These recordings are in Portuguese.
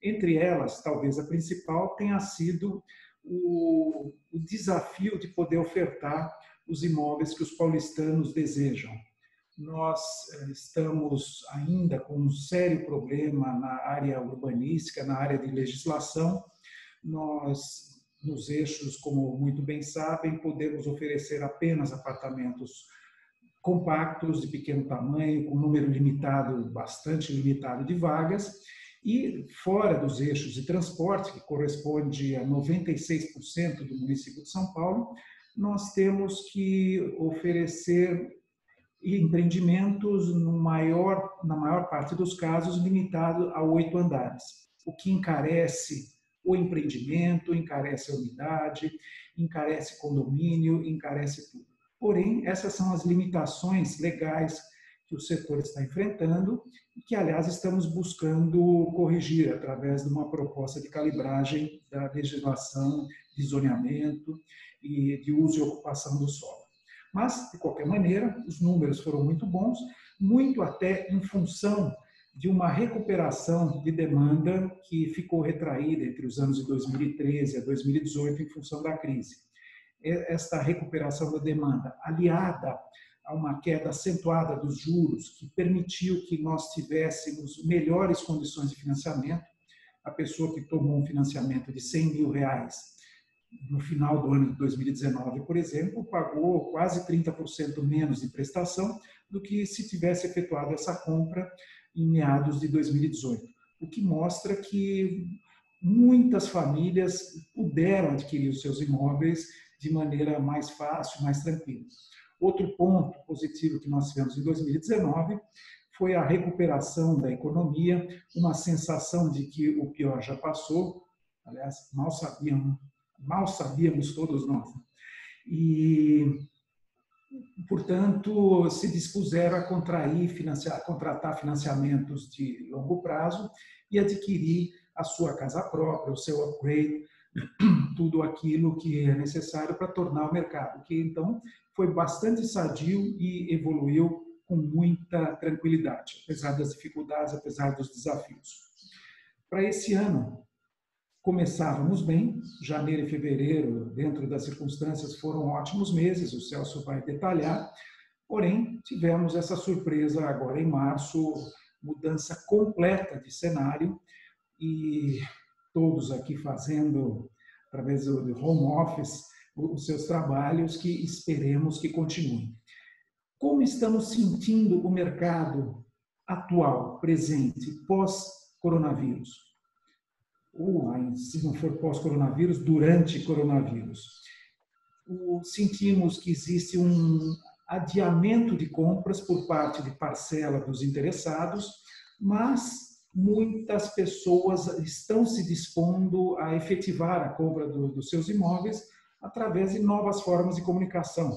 Entre elas, talvez a principal tenha sido o desafio de poder ofertar os imóveis que os paulistanos desejam. Nós estamos ainda com um sério problema na área urbanística, na área de legislação. Nós, nos eixos, como muito bem sabem, podemos oferecer apenas apartamentos compactos, de pequeno tamanho, com número limitado, bastante limitado de vagas, e fora dos eixos de transporte, que corresponde a 96% do município de São Paulo, nós temos que oferecer empreendimentos na maior parte dos casos limitado a 8 andares, o que encarece o empreendimento, encarece a unidade, encarece condomínio, encarece tudo. Porém, essas são as limitações legais que o setor está enfrentando e que, aliás, estamos buscando corrigir através de uma proposta de calibragem da legislação de zoneamento e de uso e ocupação do solo. Mas, de qualquer maneira, os números foram muito bons, muito até em função de uma recuperação de demanda que ficou retraída entre os anos de 2013 a 2018 em função da crise. Esta recuperação da demanda, aliada a uma queda acentuada dos juros, que permitiu que nós tivéssemos melhores condições de financiamento. A pessoa que tomou um financiamento de R$100 mil no final do ano de 2019, por exemplo, pagou quase 30% menos de prestação do que se tivesse efetuado essa compra em meados de 2018, o que mostra que muitas famílias puderam adquirir os seus imóveis de maneira mais fácil, mais tranquila. Outro ponto positivo que nós tivemos em 2019 foi a recuperação da economia, uma sensação de que o pior já passou, aliás, mal sabíamos todos nós. E, portanto, se dispuseram a contratar financiamentos de longo prazo e adquirir a sua casa própria, o seu upgrade, tudo aquilo que é necessário para tornar o mercado, que então foi bastante sadio e evoluiu com muita tranquilidade, apesar das dificuldades, apesar dos desafios. Para esse ano, começávamos bem, janeiro e fevereiro, dentro das circunstâncias, foram ótimos meses, o Celso vai detalhar, porém, tivemos essa surpresa agora em março, mudança completa de cenário, e todos aqui fazendo, através do home office, os seus trabalhos, que esperemos que continuem. Como estamos sentindo o mercado atual, presente, pós-coronavírus? Ou, se não for pós-coronavírus, durante coronavírus. Sentimos que existe um adiamento de compras por parte de parcela dos interessados, mas muitas pessoas estão se dispondo a efetivar a compra dos seus imóveis através de novas formas de comunicação,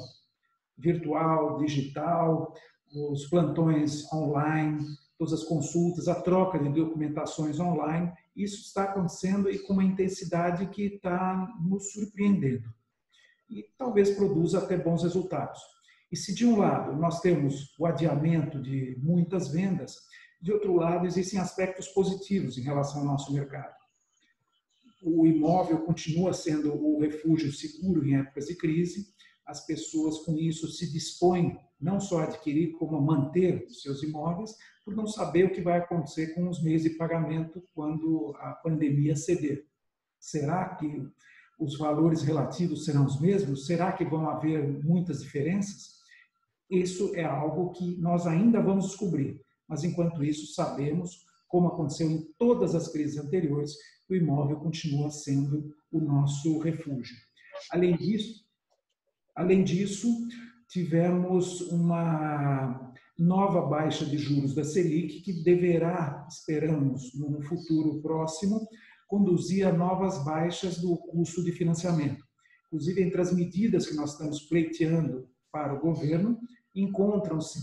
virtual, digital, os plantões online, todas as consultas, a troca de documentações online. Isso está acontecendo e com uma intensidade que está nos surpreendendo. E talvez produza até bons resultados. E se de um lado nós temos o adiamento de muitas vendas, de outro lado existem aspectos positivos em relação ao nosso mercado. O imóvel continua sendo o refúgio seguro em épocas de crise, as pessoas com isso se dispõem não só a adquirir, como a manter os seus imóveis, por não saber o que vai acontecer com os meios de pagamento quando a pandemia ceder. Será que os valores relativos serão os mesmos? Será que vão haver muitas diferenças? Isso é algo que nós ainda vamos descobrir, mas enquanto isso sabemos, como aconteceu em todas as crises anteriores, o imóvel continua sendo o nosso refúgio. Além disso, tivemos uma nova baixa de juros da Selic, que deverá, esperamos, no futuro próximo, conduzir a novas baixas do custo de financiamento. Inclusive, entre as medidas que nós estamos pleiteando para o governo, encontram-se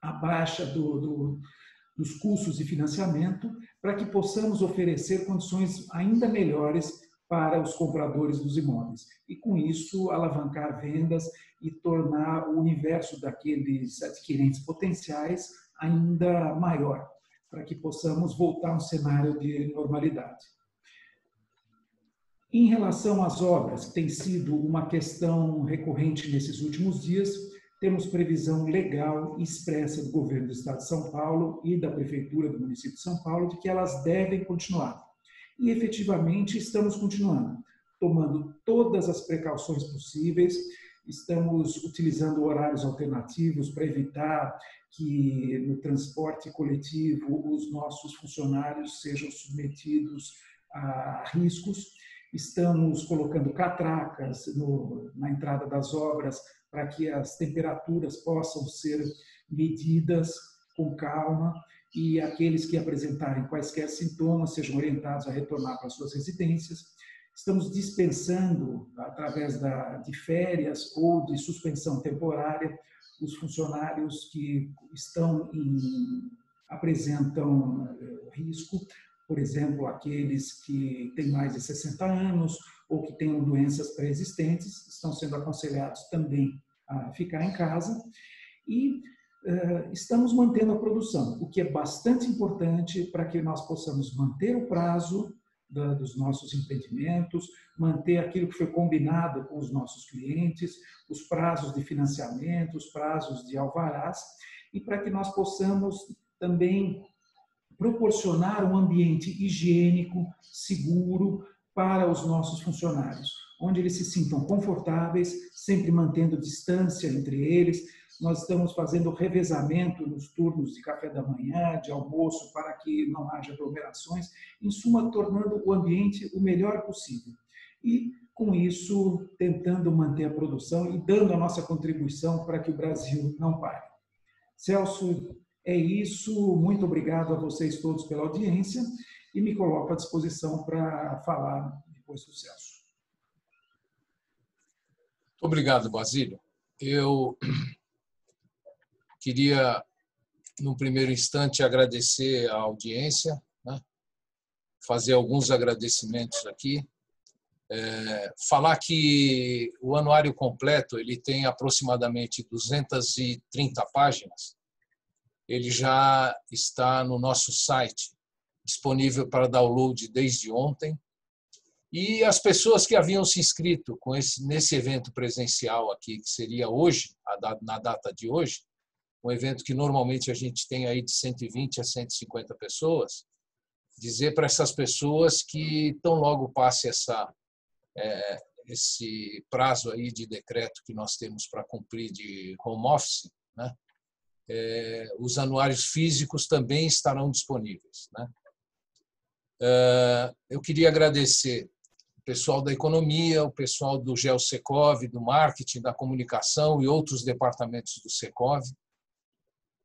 a baixa dos custos de financiamento, para que possamos oferecer condições ainda melhores para os compradores dos imóveis. E, com isso, alavancar vendas e tornar o universo daqueles adquirentes potenciais ainda maior. para que possamos voltar a um cenário de normalidade. Em relação às obras, que tem sido uma questão recorrente nesses últimos dias, temos previsão legal e expressa do governo do Estado de São Paulo e da Prefeitura do município de São Paulo de que elas devem continuar. E, efetivamente, estamos continuando, tomando todas as precauções possíveis, estamos utilizando horários alternativos para evitar que no transporte coletivo os nossos funcionários sejam submetidos a riscos. Estamos colocando catracas na entrada das obras para que as temperaturas possam ser medidas com calma e aqueles que apresentarem quaisquer sintomas sejam orientados a retornar para suas residências. Estamos dispensando, através de férias ou de suspensão temporária, os funcionários que apresentam risco, por exemplo, aqueles que têm mais de 60 anos ou que tenham doenças pré-existentes, estão sendo aconselhados também a ficar em casa. E estamos mantendo a produção, o que é bastante importante para que nós possamos manter o prazo dos nossos empreendimentos, manter aquilo que foi combinado com os nossos clientes, os prazos de financiamento, os prazos de alvarás, e para que nós possamos também proporcionar um ambiente higiênico, seguro para os nossos funcionários, onde eles se sintam confortáveis, sempre mantendo distância entre eles. Nós estamos fazendo revezamento nos turnos de café da manhã, de almoço, para que não haja aglomerações, em suma, tornando o ambiente o melhor possível. E, com isso, tentando manter a produção e dando a nossa contribuição para que o Brasil não pare. Celso, é isso. Muito obrigado a vocês todos pela audiência e me coloco à disposição para falar depois do Celso. Obrigado, Basílio. Eu queria, num primeiro instante, agradecer a audiência, né? Fazer alguns agradecimentos aqui. Falar que o anuário completo ele tem aproximadamente 230 páginas. Ele já está no nosso site, disponível para download desde ontem. E as pessoas que haviam se inscrito nesse evento presencial aqui, que seria hoje, na data de hoje, um evento que normalmente a gente tem aí de 120 a 150 pessoas, dizer para essas pessoas que tão logo passe esse prazo aí de decreto que nós temos para cumprir de home office, né? Os anuários físicos também estarão disponíveis, né? Eu queria agradecer o pessoal da economia, o pessoal do GeoSecov, do marketing, da comunicação e outros departamentos do Secov.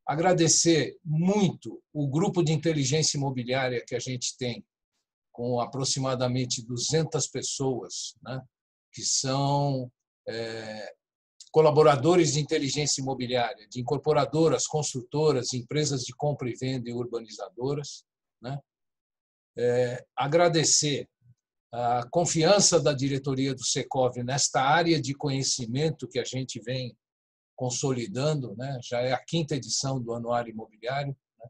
Agradecer muito o grupo de inteligência imobiliária que a gente tem, com aproximadamente 200 pessoas, né, que são colaboradores de inteligência imobiliária, de incorporadoras, construtoras, empresas de compra e venda e urbanizadoras, né? Agradecer a confiança da diretoria do Secov nesta área de conhecimento que a gente vem consolidando, né? Já é a 5ª edição do Anuário Imobiliário, né?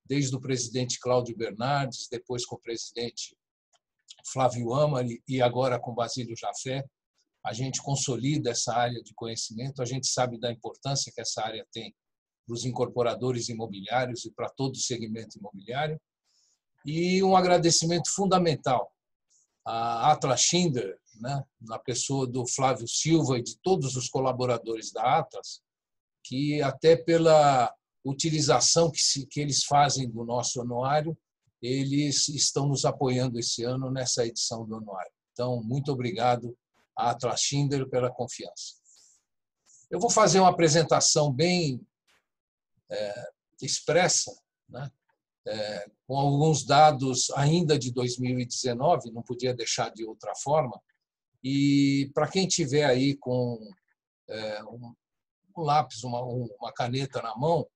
Desde o presidente Cláudio Bernardes, depois com o presidente Flávio Amari e agora com Basílio Jafé. A gente consolida essa área de conhecimento, a gente sabe da importância que essa área tem para os incorporadores imobiliários e para todo o segmento imobiliário. E um agradecimento fundamental à Atlas Schindler, né, na pessoa do Flávio Silva e de todos os colaboradores da Atlas, que até pela utilização que eles fazem do nosso anuário, eles estão nos apoiando esse ano nessa edição do anuário. Então, muito obrigado à Atlas Schindler pela confiança. Eu vou fazer uma apresentação bem expressa, né? Com alguns dados ainda de 2019, não podia deixar de outra forma. E para quem tiver aí com um lápis, uma caneta na mão,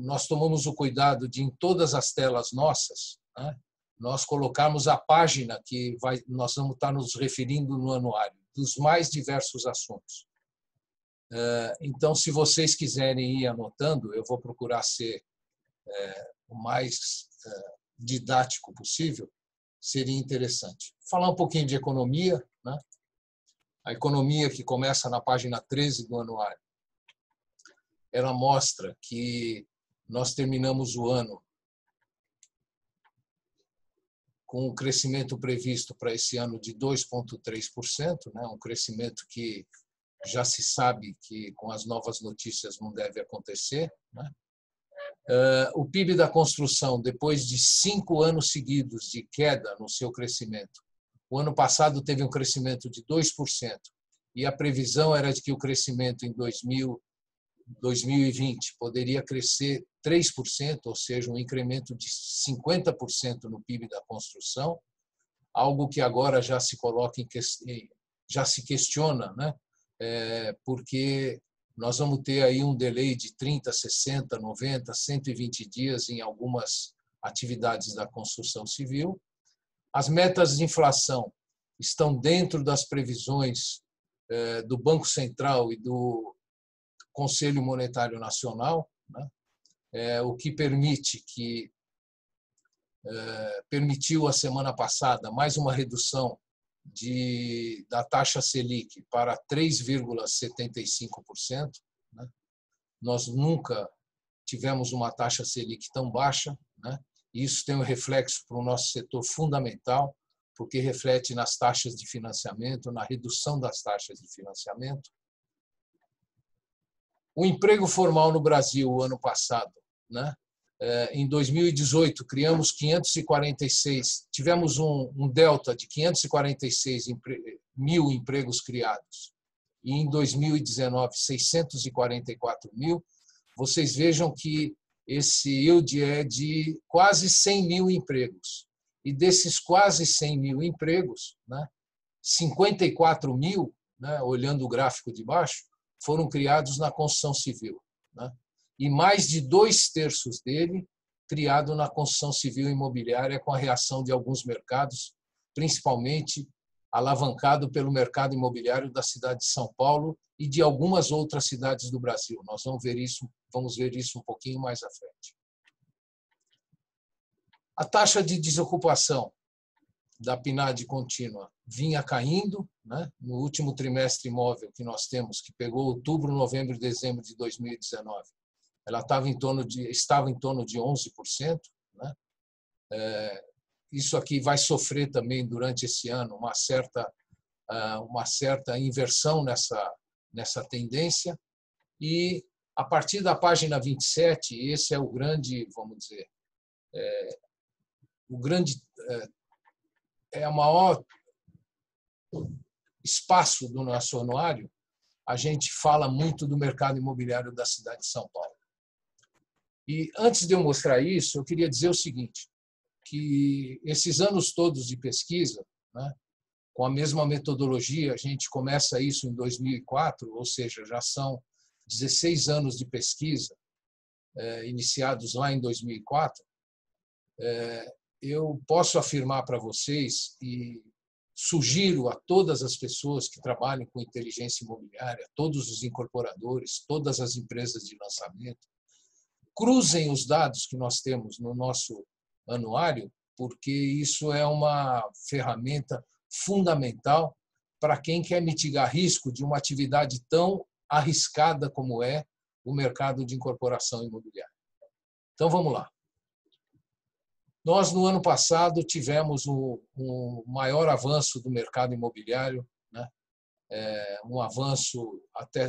nós tomamos o cuidado de, em todas as telas nossas, né, nós colocarmos a página que nós vamos estar nos referindo no anuário, dos mais diversos assuntos. Então, se vocês quiserem ir anotando, eu vou procurar ser mais didático possível, seria interessante. Falar um pouquinho de economia, né? A economia, que começa na página 13 do anuário, ela mostra que nós terminamos o ano com um crescimento previsto para esse ano de 2,3%, né? Um crescimento que já se sabe que com as novas notícias não deve acontecer, né? O PIB da construção, depois de 5 anos seguidos de queda no seu crescimento, o ano passado teve um crescimento de 2%, e a previsão era de que o crescimento em 2020 poderia crescer 3%, ou seja, um incremento de 50% no PIB da construção, algo que agora já se coloca já se questiona, né? Porque nós vamos ter aí um delay de 30, 60, 90, 120 dias em algumas atividades da construção civil. As metas de inflação estão dentro das previsões do Banco Central e do Conselho Monetário Nacional, né? O que permitiu a semana passada mais uma redução da taxa Selic para 3,75%. Né? Nós nunca tivemos uma taxa Selic tão baixa, né? E isso tem um reflexo para o nosso setor fundamental, porque reflete nas taxas de financiamento, na redução das taxas de financiamento. O emprego formal no Brasil, o ano passado, né? Em 2018, criamos 546, tivemos um delta de 546 mil empregos criados. E em 2019, 644 mil. Vocês vejam que esse yield é de quase 100 mil empregos. E desses quase 100 mil empregos, né, 54 mil, né, olhando o gráfico de baixo, foram criados na construção civil, né? E mais de 2/3 dele criado na construção civil e imobiliária, com a reação de alguns mercados, principalmente alavancado pelo mercado imobiliário da cidade de São Paulo e de algumas outras cidades do Brasil. Nós vamos ver isso um pouquinho mais à frente. A taxa de desocupação da PNAD contínua vinha caindo, né? No último trimestre imóvel que nós temos, que pegou outubro, novembro e dezembro de 2019, ela estava em torno de 11%. Né? Isso aqui vai sofrer também durante esse ano uma certa inversão nessa tendência. E a partir da página 27, esse é o grande, vamos dizer, o maior espaço do nosso anuário. A gente fala muito do mercado imobiliário da cidade de São Paulo. E antes de eu mostrar isso, eu queria dizer o seguinte, que esses anos todos de pesquisa, né, com a mesma metodologia, a gente começa isso em 2004, ou seja, já são 16 anos de pesquisa, iniciados lá em 2004, eu posso afirmar para vocês e sugiro a todas as pessoas que trabalham com inteligência imobiliária, todos os incorporadores, todas as empresas de lançamento, cruzem os dados que nós temos no nosso anuário, porque isso é uma ferramenta fundamental para quem quer mitigar risco de uma atividade tão arriscada como é o mercado de incorporação imobiliária. Então, vamos lá. Nós, no ano passado, tivemos um maior avanço do mercado imobiliário, né? Um avanço até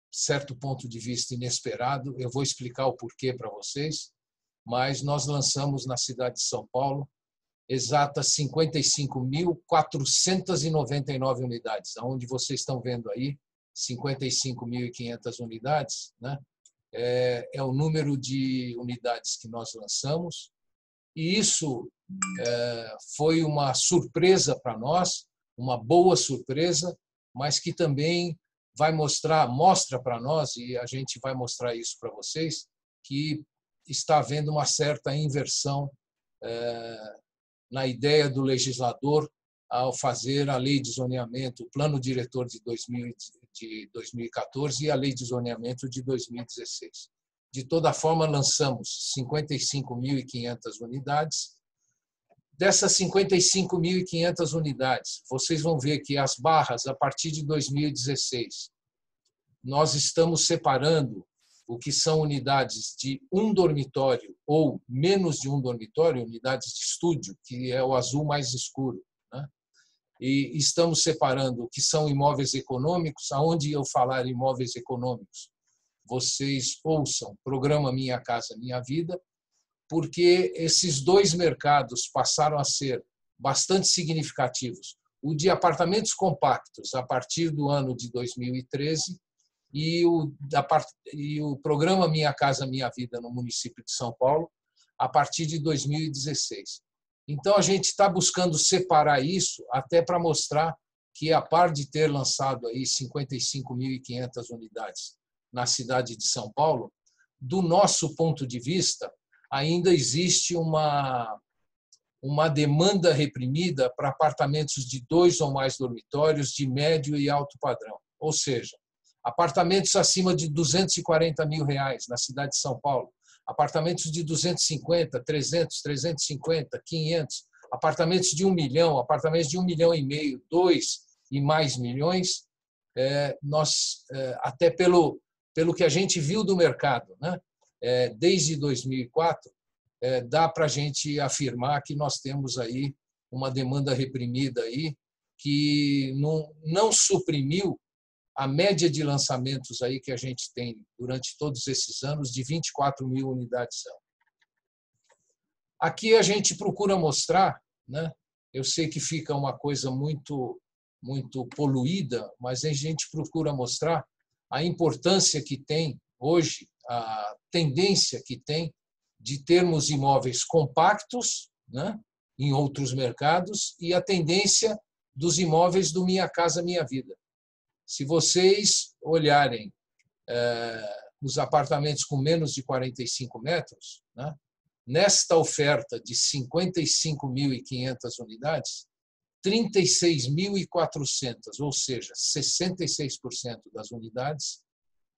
certo ponto de vista inesperado. Eu vou explicar o porquê para vocês, mas nós lançamos na cidade de São Paulo exatas 55.499 unidades, onde vocês estão vendo aí 55.500 unidades, né? É o número de unidades que nós lançamos. E isso foi uma surpresa para nós, uma boa surpresa, mas que também mostra para nós, e a gente vai mostrar isso para vocês, que está havendo uma certa inversão na ideia do legislador ao fazer a lei de zoneamento, o plano diretor de 2014 e a lei de zoneamento de 2016. De toda forma, lançamos 55.500 unidades. Dessas 55.500 unidades, vocês vão ver que as barras, a partir de 2016, nós estamos separando o que são unidades de um dormitório ou menos de um dormitório, unidades de estúdio, que é o azul mais escuro, né? E estamos separando o que são imóveis econômicos. Aonde eu falar imóveis econômicos, vocês ouçam Programa Minha Casa Minha Vida, porque esses dois mercados passaram a ser bastante significativos. O de apartamentos compactos, a partir do ano de 2013, e o Programa Minha Casa Minha Vida no município de São Paulo, a partir de 2016. Então, a gente está buscando separar isso até para mostrar que, a par de ter lançado aí 55.500 unidades na cidade de São Paulo, do nosso ponto de vista, ainda existe uma demanda reprimida para apartamentos de 2 ou mais dormitórios de médio e alto padrão. Ou seja, apartamentos acima de R$240 mil na cidade de São Paulo, apartamentos de 250, 300, 350, 500, apartamentos de 1 milhão, apartamentos de 1,5 milhão, 2 e mais milhões, nós, até pelo que a gente viu do mercado, né? Desde 2004, dá para a gente afirmar que nós temos aí uma demanda reprimida aí, que não suprimiu a média de lançamentos aí que a gente tem durante todos esses anos de 24 mil unidades ano. Aqui a gente procura mostrar, né? Eu sei que fica uma coisa muito poluída, mas a gente procura mostrar a importância que tem hoje, a tendência que tem de termos imóveis compactos, né, em outros mercados, e a tendência dos imóveis do Minha Casa Minha Vida. Se vocês olharem os apartamentos com menos de 45 metros, né, nesta oferta de 55.500 unidades, 36.400, ou seja, 66% das unidades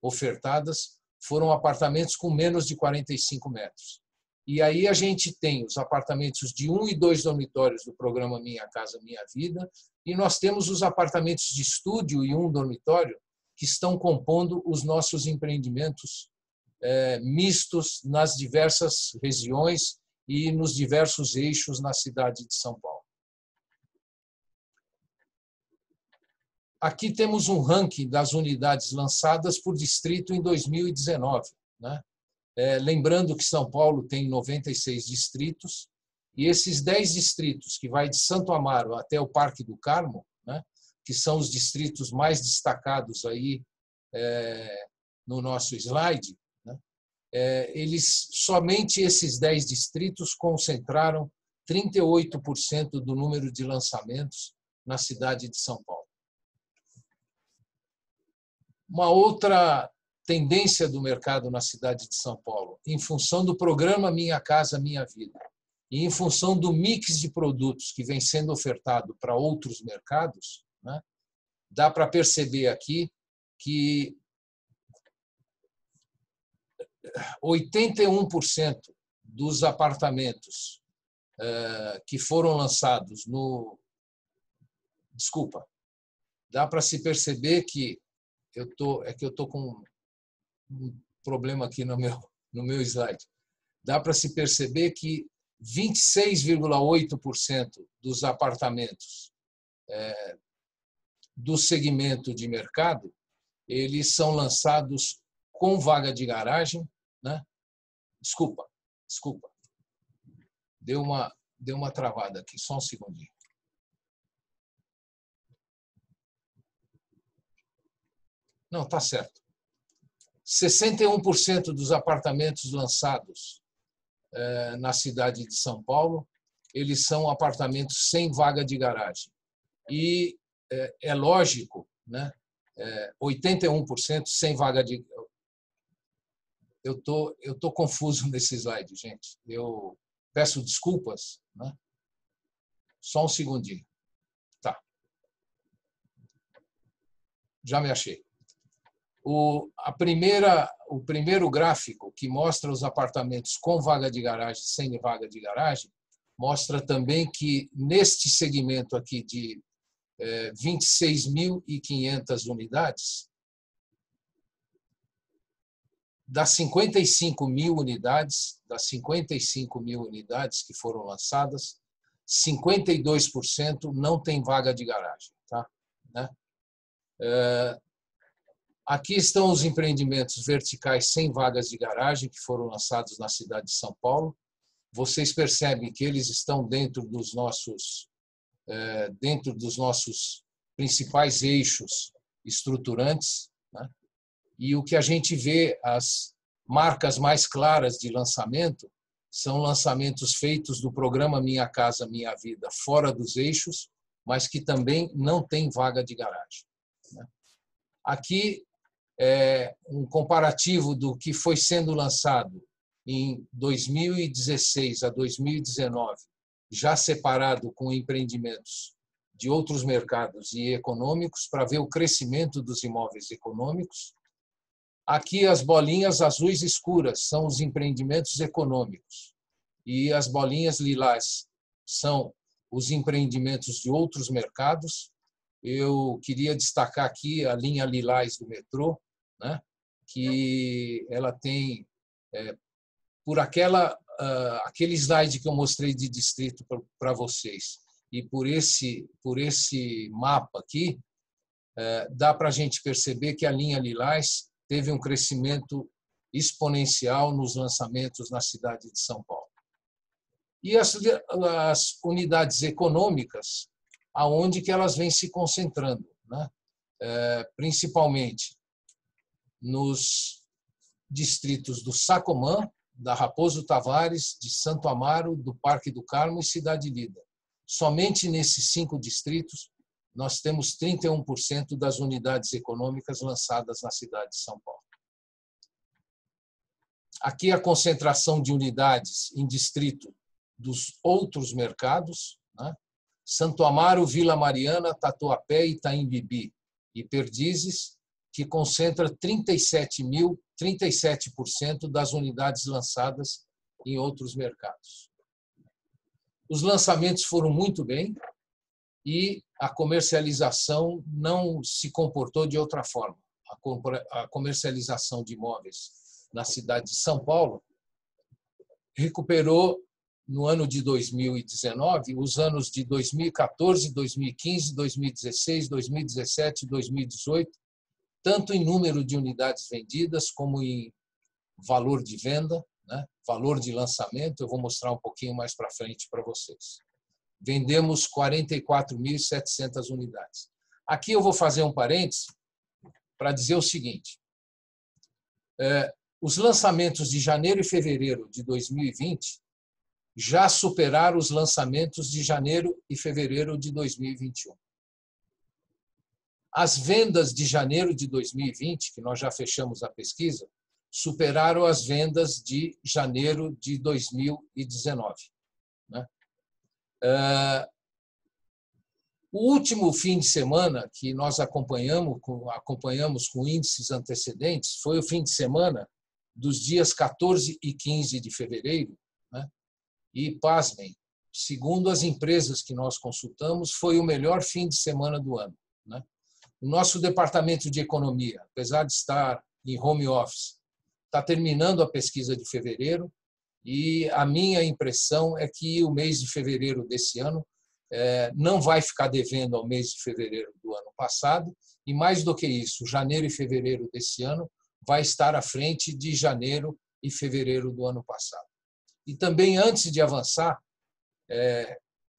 ofertadas foram apartamentos com menos de 45 metros. E aí a gente tem os apartamentos de 1 e 2 dormitórios do programa Minha Casa Minha Vida, e nós temos os apartamentos de estúdio e 1 dormitório que estão compondo os nossos empreendimentos mistos nas diversas regiões e nos diversos eixos na cidade de São Paulo. Aqui temos um ranking das unidades lançadas por distrito em 2019, né? Lembrando que São Paulo tem 96 distritos, e esses 10 distritos, que vai de Santo Amaro até o Parque do Carmo, né, que são os distritos mais destacados aí no nosso slide, né, somente esses 10 distritos concentraram 38% do número de lançamentos na cidade de São Paulo. Uma outra tendência do mercado na cidade de São Paulo, em função do programa Minha Casa Minha Vida e em função do mix de produtos que vem sendo ofertado para outros mercados, né, dá para perceber aqui que 81% dos apartamentos que foram lançados no... Desculpa, dá para se perceber que eu estou com um problema aqui no meu slide. Dá para se perceber que 26,8% dos apartamentos do segmento de mercado, eles são lançados com vaga de garagem, né? Desculpa. Deu uma travada aqui, só um segundinho. Não, está certo. 61% dos apartamentos lançados na cidade de São Paulo, eles são apartamentos sem vaga de garagem. E é lógico, né? 81% sem vaga de... Eu tô confuso nesse slide, gente. Eu peço desculpas, né? Só um segundinho. Tá. Já me achei. O o primeiro gráfico, que mostra os apartamentos com vaga de garagem e sem vaga de garagem, mostra também que neste segmento aqui de 26.500 unidades, das 55 mil unidades que foram lançadas, 52% não tem vaga de garagem. Tá? Né? Aqui estão os empreendimentos verticais sem vagas de garagem que foram lançados na cidade de São Paulo. Vocês percebem que eles estão dentro dos nossos principais eixos estruturantes, né? E o que a gente vê, as marcas mais claras de lançamento, são lançamentos feitos do programa Minha Casa Minha Vida fora dos eixos, mas que também não tem vaga de garagem. Aqui é um comparativo do que foi sendo lançado em 2016 a 2019, já separado com empreendimentos de outros mercados e econômicos, para ver o crescimento dos imóveis econômicos. Aqui as bolinhas azuis escuras são os empreendimentos econômicos e as bolinhas lilás são os empreendimentos de outros mercados. Eu queria destacar aqui a linha lilás do metrô, né, que ela tem, por aquele slide que eu mostrei de distrito para vocês, e por esse mapa aqui, dá para a gente perceber que a linha lilás teve um crescimento exponencial nos lançamentos na cidade de São Paulo. E as unidades econômicas, aonde que elas vêm se concentrando, né? Principalmente nos distritos do Sacomã, da Raposo Tavares, de Santo Amaro, do Parque do Carmo e Cidade Líder. Somente nesses 5 distritos, nós temos 31% das unidades econômicas lançadas na cidade de São Paulo. Aqui a concentração de unidades em distrito dos outros mercados, né? Santo Amaro, Vila Mariana, Tatuapé, Itaim Bibi e Perdizes, que concentra 37% das unidades lançadas em outros mercados. Os lançamentos foram muito bem e a comercialização não se comportou de outra forma. A comercialização de imóveis na cidade de São Paulo recuperou no ano de 2019 os anos de 2014, 2015, 2016, 2017 e 2018, tanto em número de unidades vendidas como em valor de venda, né? Valor de lançamento. Eu vou mostrar um pouquinho mais para frente para vocês. Vendemos 44.700 unidades. Aqui eu vou fazer um parênteses para dizer o seguinte. Os lançamentos de janeiro e fevereiro de 2020 já superaram os lançamentos de janeiro e fevereiro de 2021. As vendas de janeiro de 2020, que nós já fechamos a pesquisa, superaram as vendas de janeiro de 2019. Né? O último fim de semana que nós acompanhamos com índices antecedentes foi o fim de semana dos dias 14 e 15 de fevereiro. Né? E, pasmem, segundo as empresas que nós consultamos, foi o melhor fim de semana do ano. Né? O nosso departamento de economia, apesar de estar em home office, está terminando a pesquisa de fevereiro e a minha impressão é que o mês de fevereiro desse ano não vai ficar devendo ao mês de fevereiro do ano passado e, mais do que isso, janeiro e fevereiro desse ano vai estar à frente de janeiro e fevereiro do ano passado. E também, antes de avançar,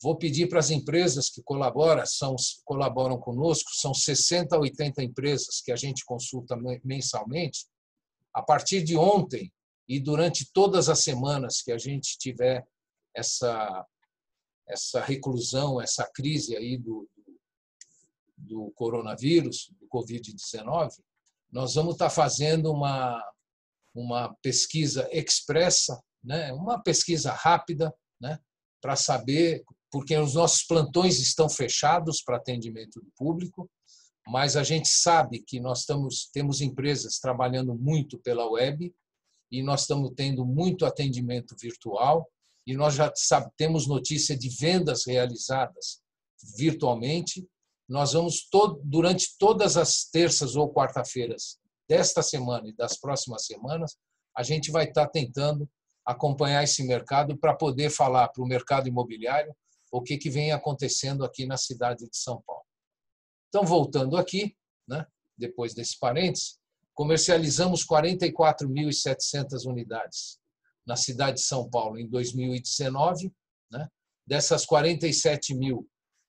vou pedir para as empresas que colaboram conosco, são 60 a 80 empresas que a gente consulta mensalmente. A partir de ontem e durante todas as semanas que a gente tiver essa reclusão, essa crise aí do coronavírus, do Covid-19, nós vamos estar fazendo uma pesquisa expressa, né? Uma pesquisa rápida, né? Para saber, porque os nossos plantões estão fechados para atendimento do público, mas a gente sabe que nós temos empresas trabalhando muito pela web e nós estamos tendo muito atendimento virtual e nós já temos notícia de vendas realizadas virtualmente. Nós vamos, durante todas as terças ou quarta-feiras desta semana e das próximas semanas, a gente vai estar tentando acompanhar esse mercado para poder falar para o mercado imobiliário o que vem acontecendo aqui na cidade de São Paulo. Então, voltando aqui, né, depois desse parênteses, comercializamos 44.700 unidades na cidade de São Paulo em 2019. Né? Dessas 47.000,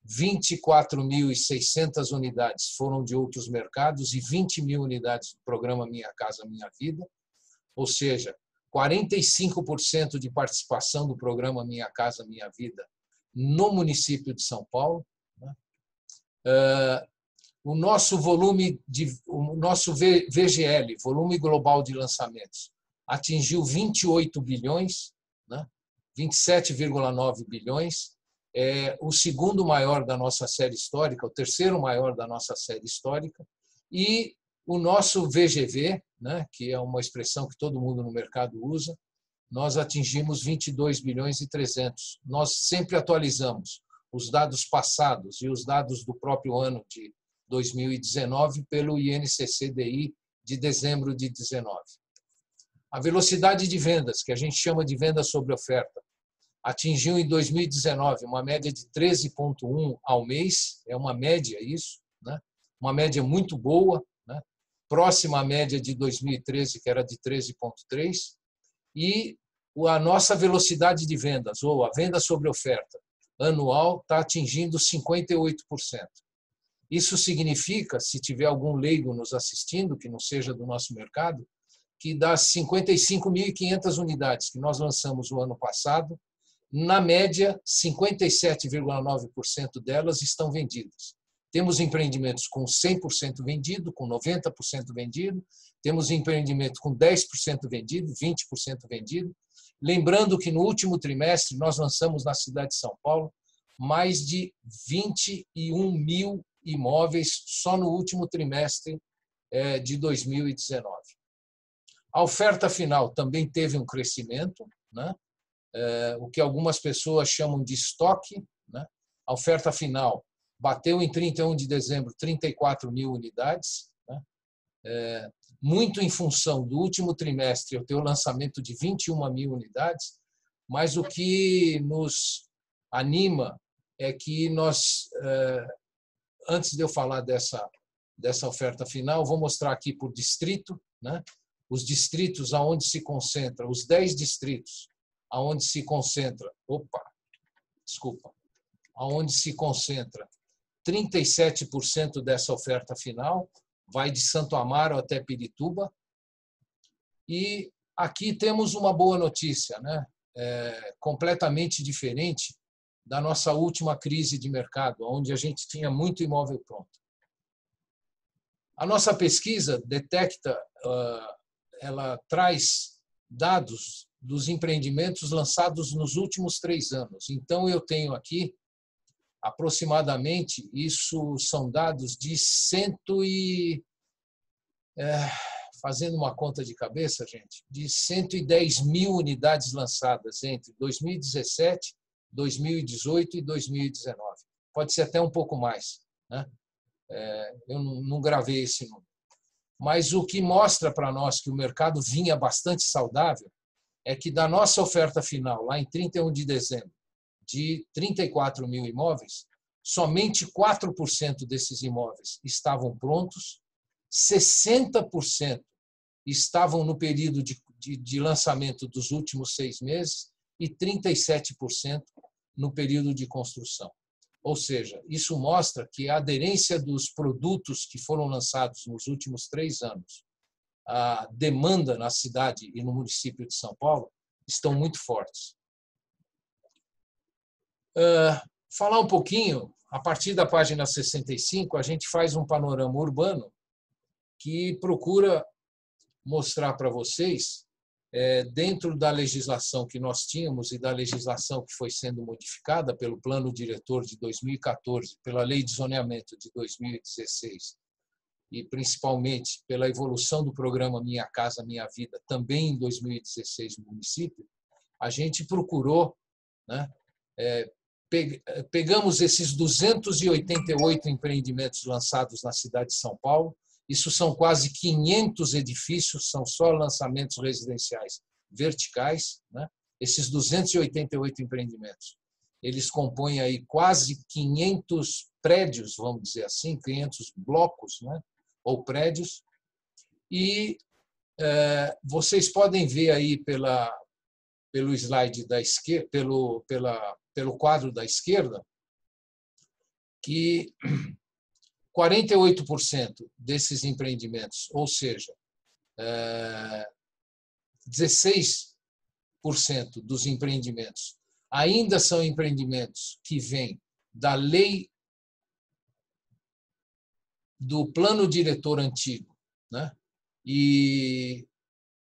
24.600 unidades foram de outros mercados e 20.000 unidades do programa Minha Casa Minha Vida, ou seja, 45% de participação do programa Minha Casa Minha Vida no município de São Paulo. Né? O nosso VGL, volume global de lançamentos, atingiu 28 bilhões, né? 27,9 bilhões, é o segundo maior da nossa série histórica, o terceiro maior da nossa série histórica, e o nosso VGV, né, que é uma expressão que todo mundo no mercado usa, nós atingimos 22 bilhões e 300. Nós sempre atualizamos os dados passados e os dados do próprio ano de 2019 pelo INCC-DI de dezembro de 19. A velocidade de vendas, que a gente chama de venda sobre oferta, atingiu em 2019 uma média de 13,1 ao mês, é uma média isso, né? Uma média muito boa, né? Próxima à média de 2013, que era de 13,3, e a nossa velocidade de vendas, ou a venda sobre oferta anual, está atingindo 58%. Isso significa, se tiver algum leigo nos assistindo, que não seja do nosso mercado, que das 55.500 unidades que nós lançamos o ano passado, na média, 57,9% delas estão vendidas. Temos empreendimentos com 100% vendido, com 90% vendido, temos empreendimento com 10% vendido, 20% vendido. Lembrando que no último trimestre nós lançamos na cidade de São Paulo mais de 21 mil imóveis só no último trimestre de 2019. A oferta final também teve um crescimento, né? O que algumas pessoas chamam de estoque, né? A oferta final bateu em 31 de dezembro 34 mil unidades, né? Muito em função do último trimestre eu ter o lançamento de 21 mil unidades, mas o que nos anima é que nós, antes de eu falar dessa oferta final, vou mostrar aqui por distrito, né? Os distritos aonde se concentra, os 10 distritos aonde se concentra, aonde se concentra 37% dessa oferta final, vai de Santo Amaro até Pirituba. E aqui temos uma boa notícia, né? Completamente diferente da nossa última crise de mercado, onde a gente tinha muito imóvel pronto. A nossa pesquisa detecta, ela traz dados dos empreendimentos lançados nos últimos 3 anos. Então, eu tenho aqui, aproximadamente, isso são dados de fazendo uma conta de cabeça, gente, de 110 mil unidades lançadas entre 2017, 2018 e 2019. Pode ser até um pouco mais, né? Eu não gravei esse número. Mas o que mostra para nós que o mercado vinha bastante saudável é que da nossa oferta final, lá em 31 de dezembro, de 34 mil imóveis, somente 4% desses imóveis estavam prontos, 60% estavam no período de lançamento dos últimos 6 meses e 37% no período de construção. Ou seja, isso mostra que a aderência dos produtos que foram lançados nos últimos 3 anos, a demanda na cidade e no município de São Paulo, estão muito fortes. Falar um pouquinho, a partir da página 65, a gente faz um panorama urbano que procura mostrar para vocês, dentro da legislação que nós tínhamos e da legislação que foi sendo modificada pelo Plano Diretor de 2014, pela Lei de Zoneamento de 2016 e principalmente pela evolução do programa Minha Casa Minha Vida, também em 2016 no município, a gente procurou, né, pegamos esses 288 empreendimentos lançados na cidade de São Paulo, isso são quase 500 edifícios, são só lançamentos residenciais verticais, né? Esses 288 empreendimentos, eles compõem aí quase 500 prédios, vamos dizer assim, 500 blocos, né? Ou prédios, e vocês podem ver aí pelo slide da esquerda, pelo quadro da esquerda, que 48% desses empreendimentos, ou seja, 16% dos empreendimentos, ainda são empreendimentos que vêm da lei do plano diretor antigo, né? E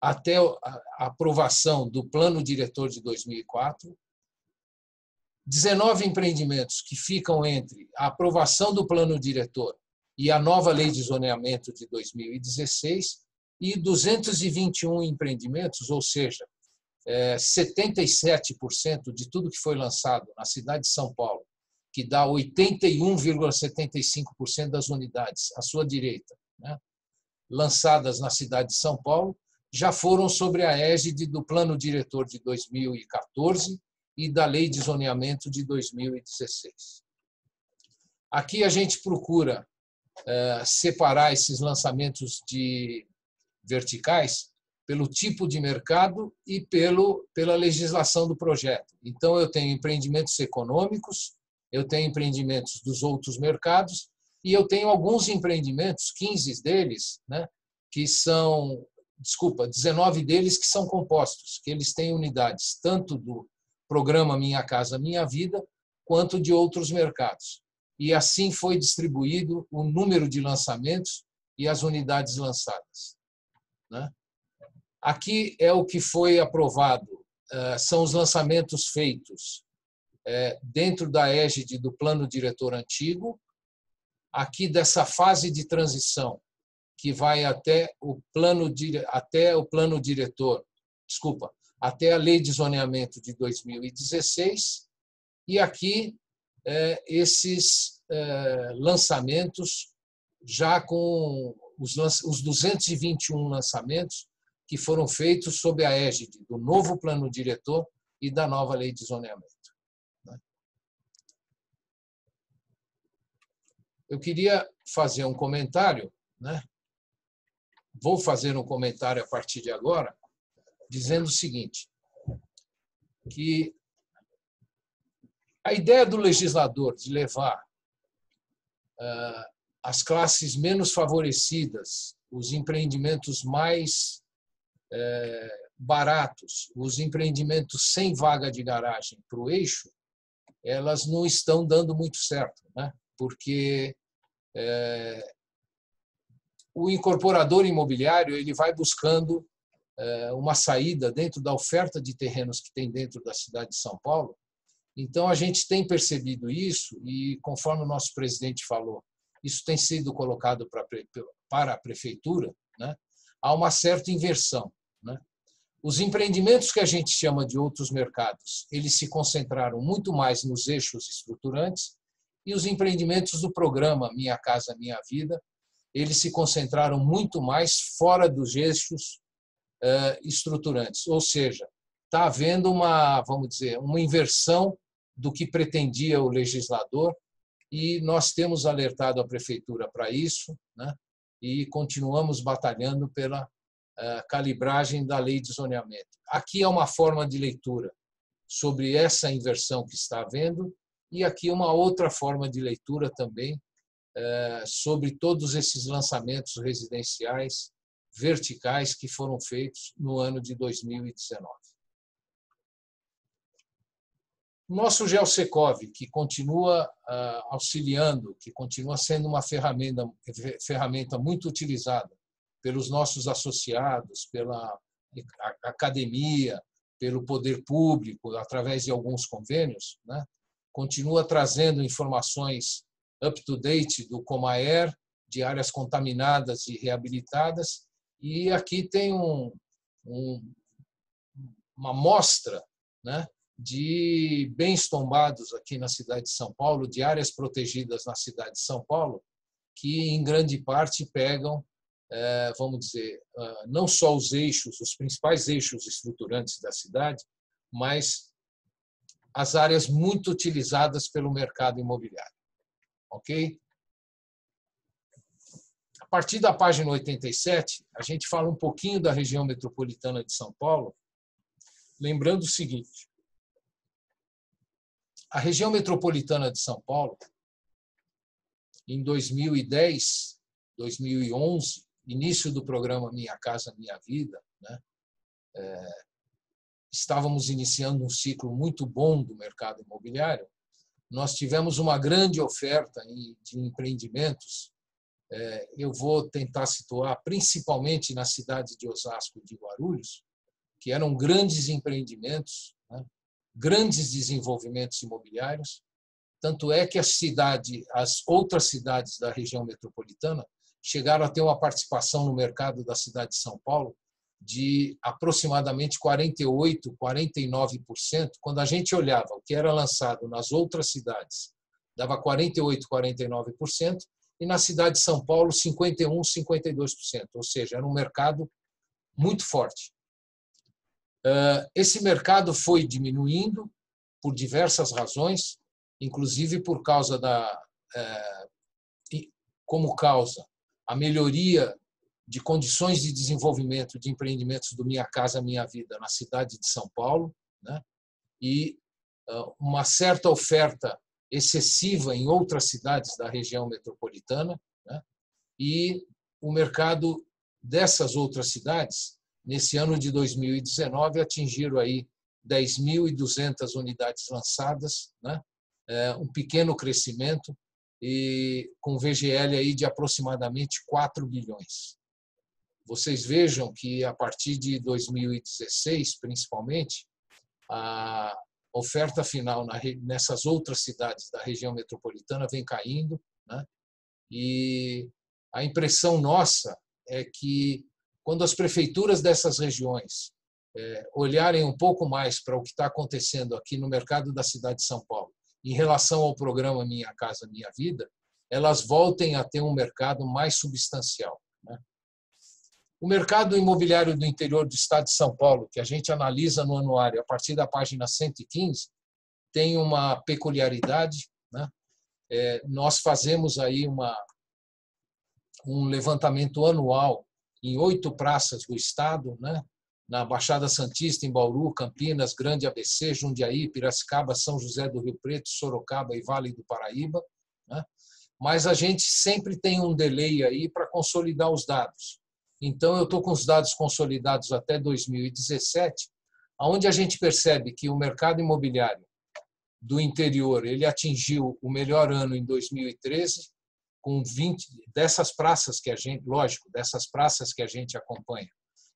até a aprovação do plano diretor de 2004, 19 empreendimentos que ficam entre a aprovação do plano diretor e a nova lei de zoneamento de 2016, e 221 empreendimentos, ou seja, 77% de tudo que foi lançado na cidade de São Paulo, que dá 81,75% das unidades à sua direita, né, lançadas na cidade de São Paulo, já foram sobre a égide do plano diretor de 2014 e da lei de zoneamento de 2016. Aqui a gente procura separar esses lançamentos de verticais pelo tipo de mercado e pela legislação do projeto. Então, eu tenho empreendimentos econômicos, eu tenho empreendimentos dos outros mercados e eu tenho alguns empreendimentos, 15 deles, né, que são, 19 deles que são compostos, que eles têm unidades tanto do programa Minha Casa Minha Vida, quanto de outros mercados. E assim foi distribuído o número de lançamentos e as unidades lançadas, né? Aqui é o que foi aprovado, são os lançamentos feitos dentro da égide do plano diretor antigo, aqui dessa fase de transição, que vai até o plano diretor, até a lei de zoneamento de 2016, e aqui esses lançamentos, já com os 221 lançamentos que foram feitos sob a égide do novo plano diretor e da nova lei de zoneamento. Eu queria fazer um comentário, né? Vou fazer um comentário a partir de agora, dizendo o seguinte, que a ideia do legislador de levar as classes menos favorecidas, os empreendimentos mais baratos, os empreendimentos sem vaga de garagem para o eixo, elas não estão dando muito certo, né? Porque o incorporador imobiliário ele vai buscando uma saída dentro da oferta de terrenos que tem dentro da cidade de São Paulo. Então, a gente tem percebido isso e, conforme o nosso presidente falou, isso tem sido colocado para a prefeitura, né? Há uma certa inversão, né? Os empreendimentos que a gente chama de outros mercados, eles se concentraram muito mais nos eixos estruturantes, e os empreendimentos do programa Minha Casa Minha Vida, eles se concentraram muito mais fora dos eixos estruturantes. Ou seja, está havendo vamos dizer, uma inversão do que pretendia o legislador, e nós temos alertado a prefeitura para isso, né? E continuamos batalhando pela calibragem da lei de zoneamento. Aqui é uma forma de leitura sobre essa inversão que está havendo, e aqui uma outra forma de leitura também sobre todos esses lançamentos residenciais verticais que foram feitos no ano de 2019. O nosso GeoSecov, que continua auxiliando, que continua sendo uma ferramenta muito utilizada pelos nossos associados, pela academia, pelo poder público, através de alguns convênios, né? Continua trazendo informações up-to-date do Comaer, de áreas contaminadas e reabilitadas. E aqui tem uma amostra, né, de bens tombados aqui na cidade de São Paulo, de áreas protegidas na cidade de São Paulo, que em grande parte pegam, vamos dizer, não só os principais eixos estruturantes da cidade, mas as áreas muito utilizadas pelo mercado imobiliário. Ok? A partir da página 87, a gente fala um pouquinho da região metropolitana de São Paulo, lembrando o seguinte: a região metropolitana de São Paulo, em 2010, 2011, início do programa Minha Casa Minha Vida, né, estávamos iniciando um ciclo muito bom do mercado imobiliário. Nós tivemos uma grande oferta de empreendimentos. Eu vou tentar situar principalmente na cidade de Osasco e de Guarulhos, que eram grandes empreendimentos, né, grandes desenvolvimentos imobiliários. Tanto é que as outras cidades da região metropolitana chegaram a ter uma participação no mercado da cidade de São Paulo de aproximadamente 48%, 49%. Quando a gente olhava o que era lançado nas outras cidades, dava 48%, 49%, e na cidade de São Paulo, 51%, 52%. Ou seja, era um mercado muito forte. Esse mercado foi diminuindo por diversas razões, inclusive por causa como causa a melhoria de condições de desenvolvimento de empreendimentos do Minha Casa Minha Vida na cidade de São Paulo, né, e uma certa oferta excessiva em outras cidades da região metropolitana, né, e o mercado dessas outras cidades, nesse ano de 2019, atingiram aí 10.200 unidades lançadas, né, um pequeno crescimento, e com VGL aí de aproximadamente 4 bilhões. Vocês vejam que, a partir de 2016, principalmente, a oferta final nessas outras cidades da região metropolitana vem caindo, né? E a impressão nossa é que, quando as prefeituras dessas regiões olharem um pouco mais para o que está acontecendo aqui no mercado da cidade de São Paulo, em relação ao programa Minha Casa Minha Vida, elas voltem a ter um mercado mais substancial, né? O mercado imobiliário do interior do estado de São Paulo, que a gente analisa no anuário a partir da página 115, tem uma peculiaridade, né? Nós fazemos aí um levantamento anual em 8 praças do estado, né? Na Baixada Santista, em Bauru, Campinas, Grande ABC, Jundiaí, Piracicaba, São José do Rio Preto, Sorocaba e Vale do Paraíba, né? Mas a gente sempre tem um delay aí para consolidar os dados. Então, eu estou com os dados consolidados até 2017, onde a gente percebe que o mercado imobiliário do interior ele atingiu o melhor ano em 2013, com 20 dessas praças que a gente, lógico, dessas praças que a gente acompanha.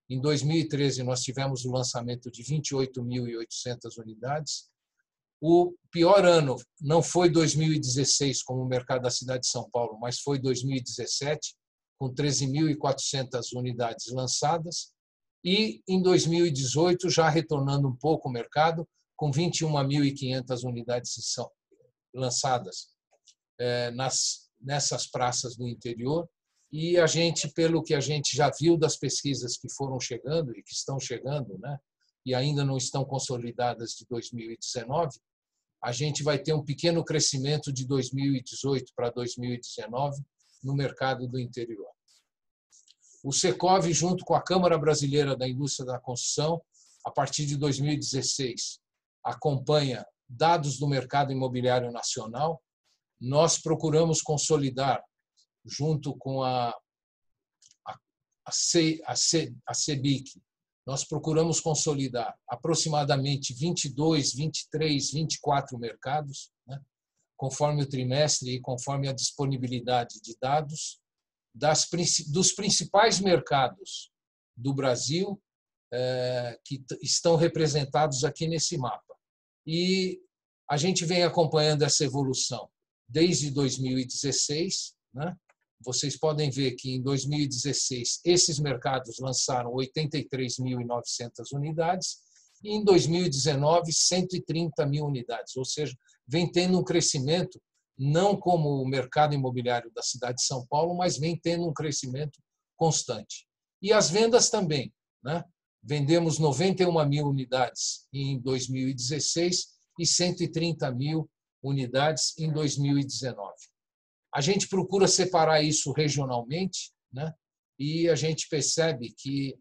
Em 2013, nós tivemos o lançamento de 28.800 unidades. O pior ano não foi 2016, como o mercado da cidade de São Paulo, mas foi 2017, com 13.400 unidades lançadas. E, em 2018, já retornando um pouco o mercado, com 21.500 unidades lançadas nessas praças do interior. E a gente, pelo que a gente já viu das pesquisas que foram chegando e que estão chegando, né, e ainda não estão consolidadas de 2019, a gente vai ter um pequeno crescimento de 2018 para 2019 no mercado do interior. O Secov, junto com a Câmara Brasileira da Indústria da Construção, a partir de 2016, acompanha dados do mercado imobiliário nacional. Nós procuramos consolidar, junto com a CEBIC, nós procuramos consolidar aproximadamente 22, 23, 24 mercados, né, conforme o trimestre e conforme a disponibilidade de dados dos principais mercados do Brasil que estão representados aqui nesse mapa. E a gente vem acompanhando essa evolução desde 2016, né, vocês podem ver que em 2016 esses mercados lançaram 83.900 unidades e em 2019 130 mil unidades, ou seja, vem tendo um crescimento, não como o mercado imobiliário da cidade de São Paulo, mas vem tendo um crescimento constante. E as vendas também, né? Vendemos 91 mil unidades em 2016 e 130 mil unidades em 2019. A gente procura separar isso regionalmente, né? E a gente percebe que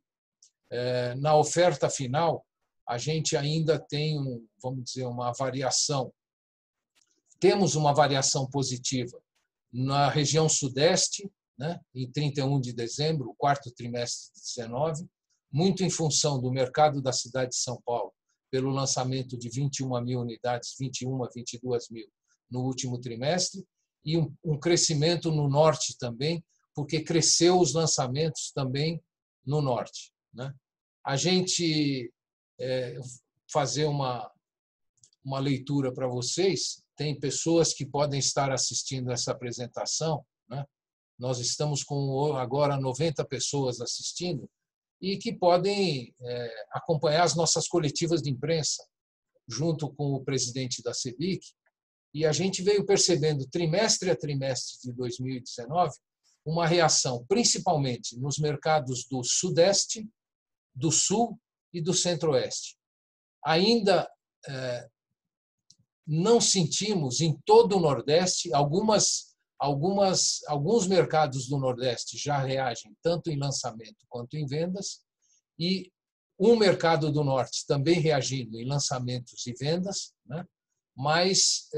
na oferta final a gente ainda tem, vamos dizer, uma variação. Temos uma variação positiva na região sudeste, né? Em 31 de dezembro, o quarto trimestre de 19, muito em função do mercado da cidade de São Paulo, pelo lançamento de 21 mil unidades, 22 mil no último trimestre, e um crescimento no norte também, porque cresceu os lançamentos também no norte, né? A gente fazer uma leitura para vocês, tem pessoas que podem estar assistindo essa apresentação, né? Nós estamos com agora 90 pessoas assistindo e que podem acompanhar as nossas coletivas de imprensa, junto com o presidente da CEBIC, e a gente veio percebendo, trimestre a trimestre de 2019, uma reação, principalmente nos mercados do Sudeste, do Sul e do Centro-Oeste. Ainda não sentimos em todo o Nordeste, alguns mercados do Nordeste já reagem tanto em lançamento quanto em vendas, e um mercado do Norte também reagindo em lançamentos e vendas, né? Mas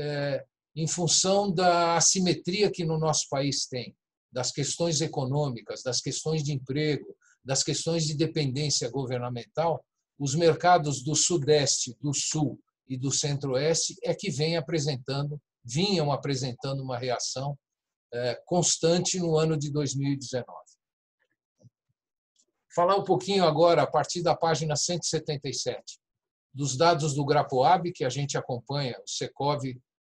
em função da assimetria que no nosso país tem, das questões econômicas, das questões de emprego, das questões de dependência governamental, os mercados do Sudeste, do Sul e do Centro-Oeste é que vinham apresentando uma reação constante no ano de 2019. Falar um pouquinho agora, a partir da página 177, dos dados do Grapoab, que a gente acompanha, o Secov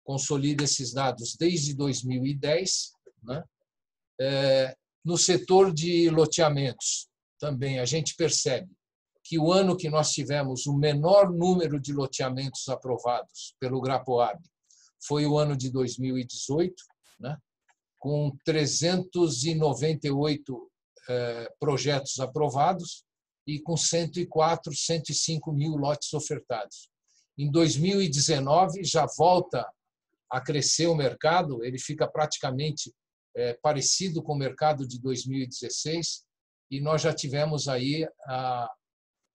consolida esses dados desde 2010, né? No setor de loteamentos, também a gente percebe que o ano que nós tivemos o menor número de loteamentos aprovados pelo Grapoab foi o ano de 2018, né? Com 398 projetos aprovados e com 104, 105 mil lotes ofertados. Em 2019 já volta a crescer o mercado, ele fica praticamente parecido com o mercado de 2016 e nós já tivemos aí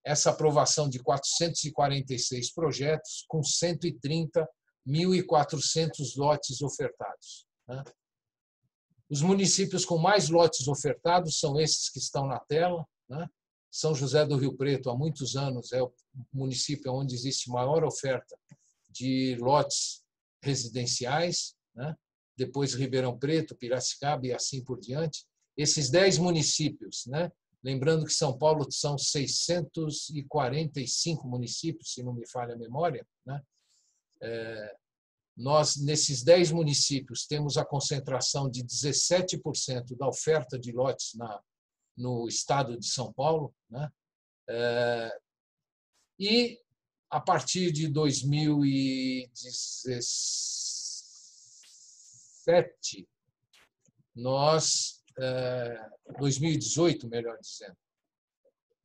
essa aprovação de 446 projetos com 130.400 lotes ofertados, né? Os municípios com mais lotes ofertados são esses que estão na tela, né? São José do Rio Preto, há muitos anos, é o município onde existe maior oferta de lotes residenciais, né? Depois Ribeirão Preto, Piracicaba e assim por diante. Esses 10 municípios, né? Lembrando que São Paulo são 645 municípios, se não me falha a memória, né? Nós, nesses 10 municípios, temos a concentração de 17% da oferta de lotes no estado de São Paulo, né? E, a partir de 2017, 2018, melhor dizendo,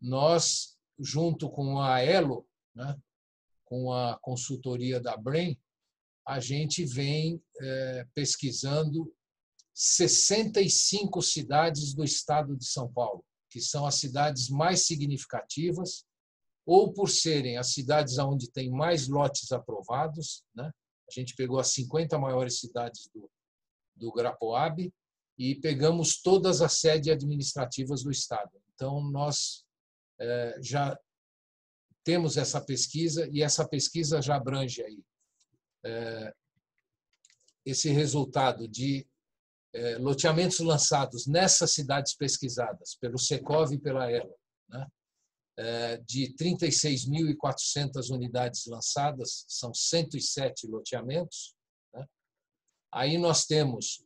nós, junto com a Elo, né, com a consultoria da Brain, a gente vem pesquisando 65 cidades do estado de São Paulo, que são as cidades mais significativas, ou por serem as cidades onde tem mais lotes aprovados, né? A gente pegou as 50 maiores cidades do Grapoab e pegamos todas as sedes administrativas do estado. Então, nós já temos essa pesquisa e essa pesquisa já abrange aí esse resultado de loteamentos lançados nessas cidades pesquisadas pelo Secov e pela Elo, né? De 36.400 unidades lançadas, são 107 loteamentos, né? Aí nós temos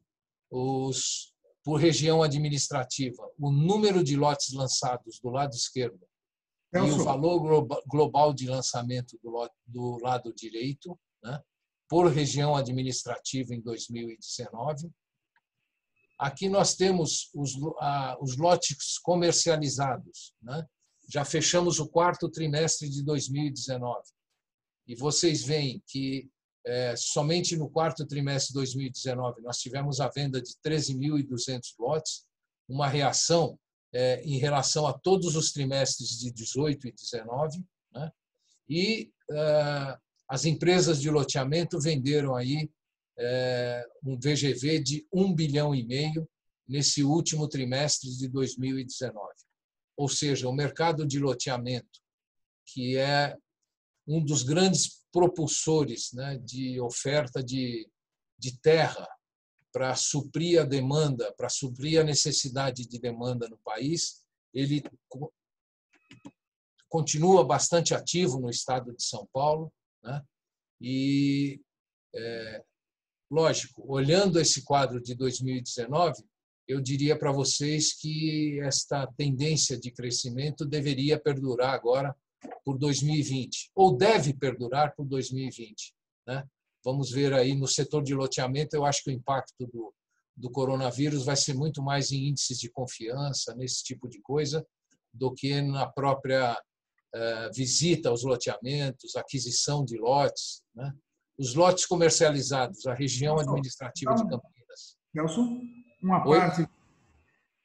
os por região administrativa, o número de lotes lançados do lado esquerdo e o valor global de lançamento do lado direito, né, por região administrativa em 2019. Aqui nós temos os lotes comercializados, né? Já fechamos o quarto trimestre de 2019. E vocês veem que somente no quarto trimestre de 2019 nós tivemos a venda de 13.200 lotes, uma reação em relação a todos os trimestres de 18 e 19, né? E as empresas de loteamento venderam aí um VGV de 1,5 bilhão nesse último trimestre de 2019. Ou seja, o mercado de loteamento, que é um dos grandes propulsores, né, de oferta de terra para suprir a demanda, para suprir a necessidade de demanda no país, ele continua bastante ativo no estado de São Paulo, né? E, lógico, olhando esse quadro de 2019, eu diria para vocês que esta tendência de crescimento deveria perdurar agora por 2020, ou deve perdurar por 2020, né? Vamos ver aí no setor de loteamento, eu acho que o impacto do coronavírus vai ser muito mais em índices de confiança, nesse tipo de coisa, do que na própria visita aos loteamentos, aquisição de lotes, né? Os lotes comercializados, a região administrativa de Campinas. Nelson, uma parte.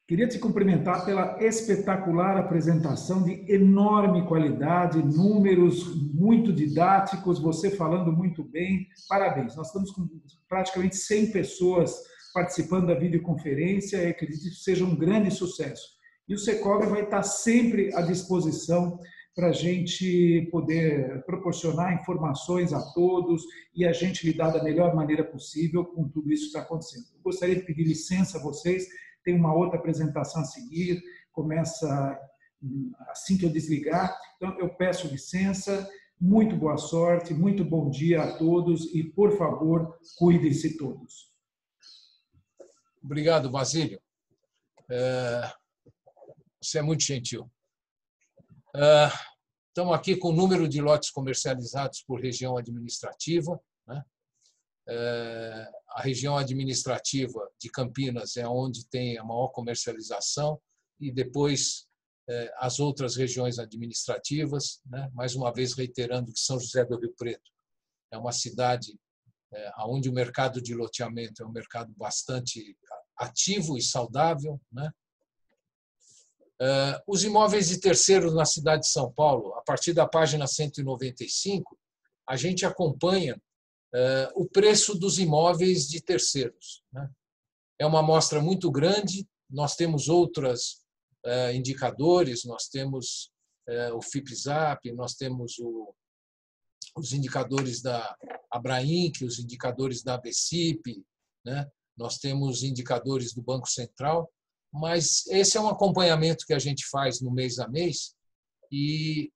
Queria te cumprimentar pela espetacular apresentação de enorme qualidade, números muito didáticos, você falando muito bem. Parabéns. Nós estamos com praticamente 100 pessoas participando da videoconferência e acredito que seja um grande sucesso. E o Secovi vai estar sempre à disposição para a gente poder proporcionar informações a todos e a gente lidar da melhor maneira possível com tudo isso que está acontecendo. Eu gostaria de pedir licença a vocês. Tem uma outra apresentação a seguir, começa assim que eu desligar. Então, eu peço licença, muito boa sorte, muito bom dia a todos e, por favor, cuidem-se todos. Obrigado, Basílio. Você é muito gentil. Estamos aqui com o número de lotes comercializados por região administrativa, né? A região administrativa de Campinas é onde tem a maior comercialização e depois as outras regiões administrativas, né? Mais uma vez reiterando que São José do Rio Preto é uma cidade onde o mercado de loteamento é um mercado bastante ativo e saudável, né? Os imóveis de terceiros na cidade de São Paulo, a partir da página 195, a gente acompanha o preço dos imóveis de terceiros, né? É uma amostra muito grande, nós temos outros indicadores, nós temos o FIPZAP, nós temos os indicadores da Abrainc, os indicadores da ABCIP, né? Nós temos indicadores do Banco Central, mas esse é um acompanhamento que a gente faz no mês a mês e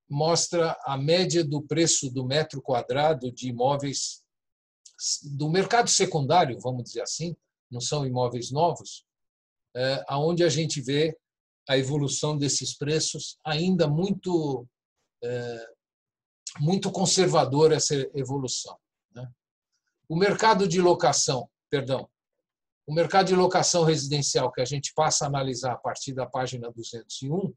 mostra a média do preço do metro quadrado de imóveis do mercado secundário, vamos dizer assim, não são imóveis novos, aonde a gente vê a evolução desses preços ainda muito conservadora essa evolução, né? O mercado de locação residencial que a gente passa a analisar a partir da página 201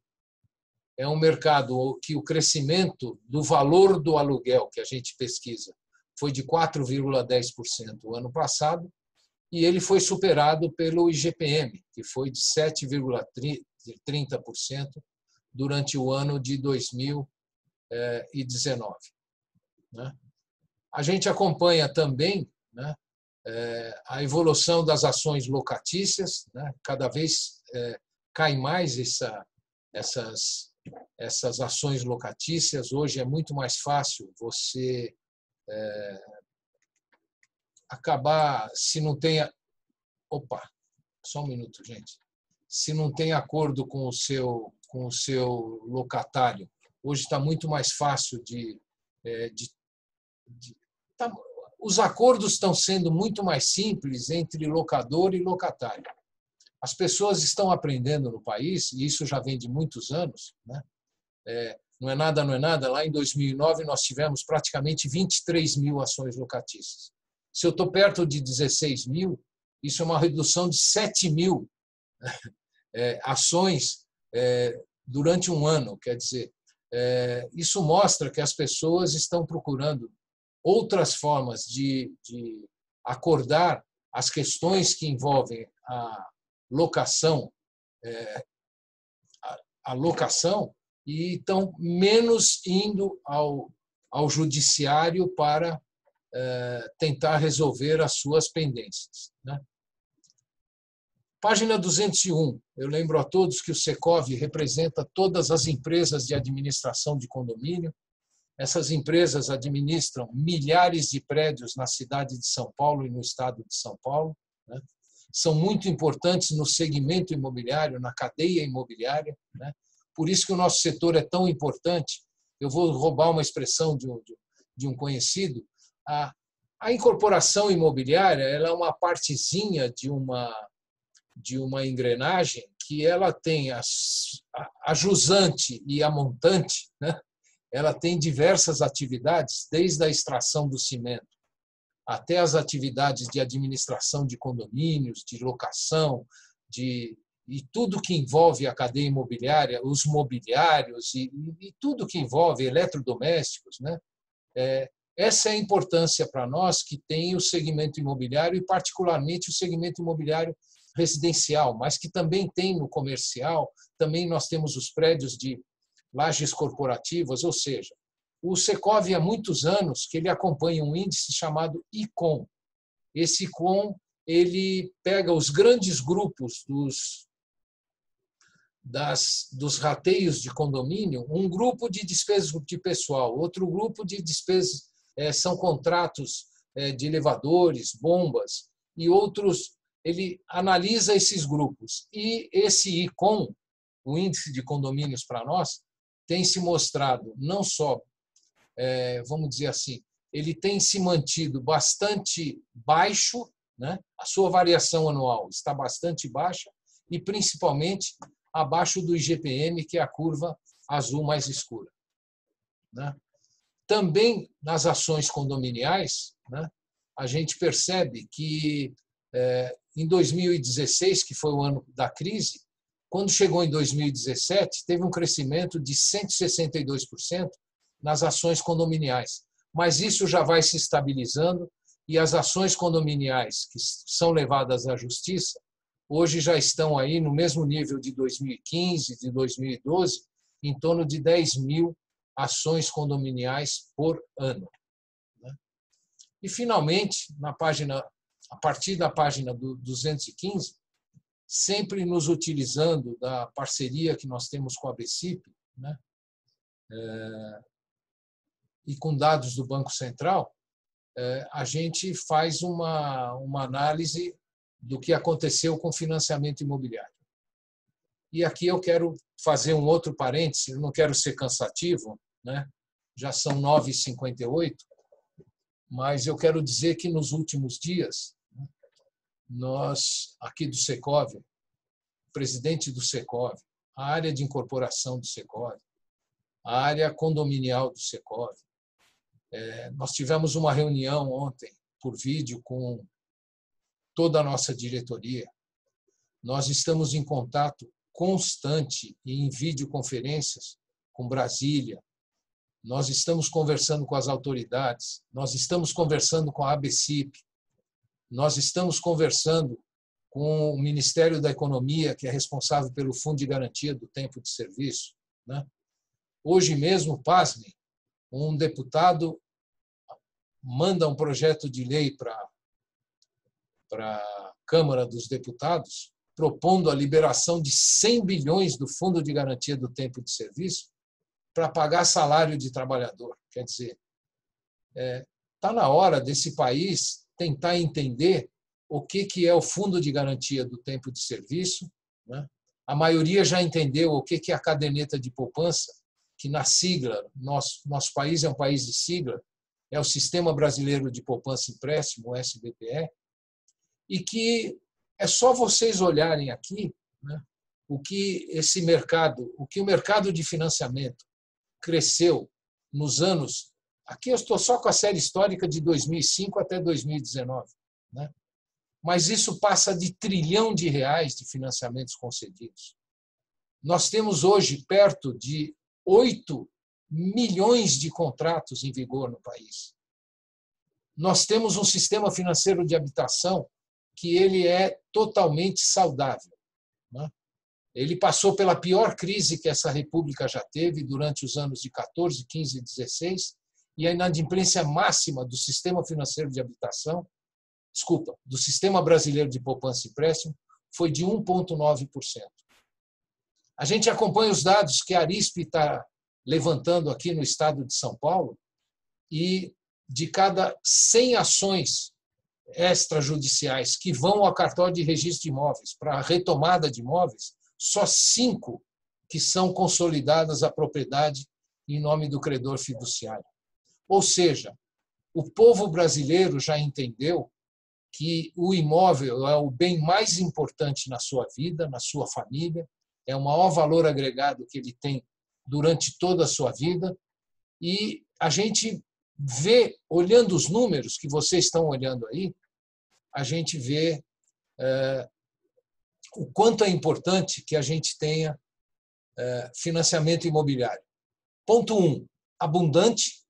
é um mercado que o crescimento do valor do aluguel que a gente pesquisa foi de 4,10% o ano passado e ele foi superado pelo IGPM, que foi de 7,30% durante o ano de 2019. Né? A gente acompanha também, né, a evolução das ações locatícias, né? Cada vez cai mais essas ações locatícias. Hoje é muito mais fácil você acabar, se não tem... Opa, só um minuto, gente. Se não tem acordo com o seu locatário, hoje está muito mais fácil Os acordos estão sendo muito mais simples entre locador e locatário. As pessoas estão aprendendo no país, e isso já vem de muitos anos, né? Não é nada, não é nada. Lá em 2009, nós tivemos praticamente 23 mil ações locatícias. Se eu estou perto de 16 mil, isso é uma redução de 7 mil ações durante um ano. Quer dizer, isso mostra que as pessoas estão procurando outras formas de acordar as questões que envolvem a locação, e estão menos indo ao judiciário para tentar resolver as suas pendências, né? Página 201. Eu lembro a todos que o Secov representa todas as empresas de administração de condomínio. Essas empresas administram milhares de prédios na cidade de São Paulo e no estado de São Paulo, né? São muito importantes no segmento imobiliário, na cadeia imobiliária, né? Por isso que o nosso setor é tão importante. Eu vou roubar uma expressão de um conhecido. A incorporação imobiliária, ela é uma partezinha de uma engrenagem que ela tem a jusante e a montante, né? Ela tem diversas atividades, desde a extração do cimento até as atividades de administração de condomínios, de locação, e tudo que envolve a cadeia imobiliária, os mobiliários e tudo que envolve eletrodomésticos, né? Essa é a importância para nós que tem o segmento imobiliário e particularmente o segmento imobiliário residencial, mas que também tem no comercial. Também nós temos os prédios de lajes corporativas, ou seja, o Secov há muitos anos que ele acompanha um índice chamado ICOM. Esse ICOM ele pega os grandes grupos dos rateios de condomínio, um grupo de despesas de pessoal, outro grupo de despesas são contratos de elevadores, bombas, e outros. Ele analisa esses grupos. E esse ICOM, o índice de condomínios para nós, tem se mostrado não só, vamos dizer assim, ele tem se mantido bastante baixo, né? A sua variação anual está bastante baixa e, principalmente, abaixo do IGPM, que é a curva azul mais escura, né? Também nas ações condominiais, né, a gente percebe que em 2016, que foi o ano da crise, quando chegou em 2017, teve um crescimento de 162% nas ações condominiais. Mas isso já vai se estabilizando e as ações condominiais que são levadas à justiça hoje já estão aí no mesmo nível de 2015, de 2012, em torno de 10 mil ações condominiais por ano. E, finalmente, a partir da página 215, sempre nos utilizando da parceria que nós temos com a BCIP, né, e com dados do Banco Central, a gente faz uma análise do que aconteceu com o financiamento imobiliário. E aqui eu quero fazer um outro parêntese, eu não quero ser cansativo, né? Já são 9h58, mas eu quero dizer que nos últimos dias, nós, aqui do Secov, o presidente do Secov, a área de incorporação do Secov, a área condominial do Secov, nós tivemos uma reunião ontem por vídeo com toda a nossa diretoria. Nós estamos em contato constante e em videoconferências com Brasília. Nós estamos conversando com as autoridades, nós estamos conversando com a ABCIP, nós estamos conversando com o Ministério da Economia, que é responsável pelo Fundo de Garantia do Tempo de Serviço, né? Hoje mesmo, pasmem, um deputado manda um projeto de lei para a Câmara dos Deputados, propondo a liberação de 100 bilhões do Fundo de Garantia do Tempo de Serviço para pagar salário de trabalhador. Quer dizer, está na hora desse país tentar entender o que é o Fundo de Garantia do Tempo de Serviço, né? A maioria já entendeu o que é a caderneta de poupança, que na sigla, nosso país é um país de sigla, é o Sistema Brasileiro de Poupança e Empréstimo, o SBPE, e que é só vocês olharem aqui, né, o que o mercado de financiamento cresceu nos anos. Aqui eu estou só com a série histórica de 2005 até 2019, né? Mas isso passa de R$ 1 trilhão de financiamentos concedidos. Nós temos hoje perto de 8 milhões de contratos em vigor no país. Nós temos um sistema financeiro de habitação que ele é totalmente saudável, né? Ele passou pela pior crise que essa república já teve durante os anos de 14, 15 e 16, e a inadimplência máxima do sistema financeiro de habitação, do Sistema Brasileiro de Poupança e Empréstimo, foi de 1,9%. A gente acompanha os dados que a Arispe está levantando aqui no estado de São Paulo, e de cada 100 ações extrajudiciais que vão ao cartório de registro de imóveis para a retomada de imóveis, só 5 que são consolidadas a propriedade em nome do credor fiduciário. Ou seja, o povo brasileiro já entendeu que o imóvel é o bem mais importante na sua vida, na sua família, é o maior valor agregado que ele tem durante toda a sua vida, e a gente vê, olhando os números que vocês estão olhando aí, a gente vê o quanto é importante que a gente tenha financiamento imobiliário. Ponto 1, abundante,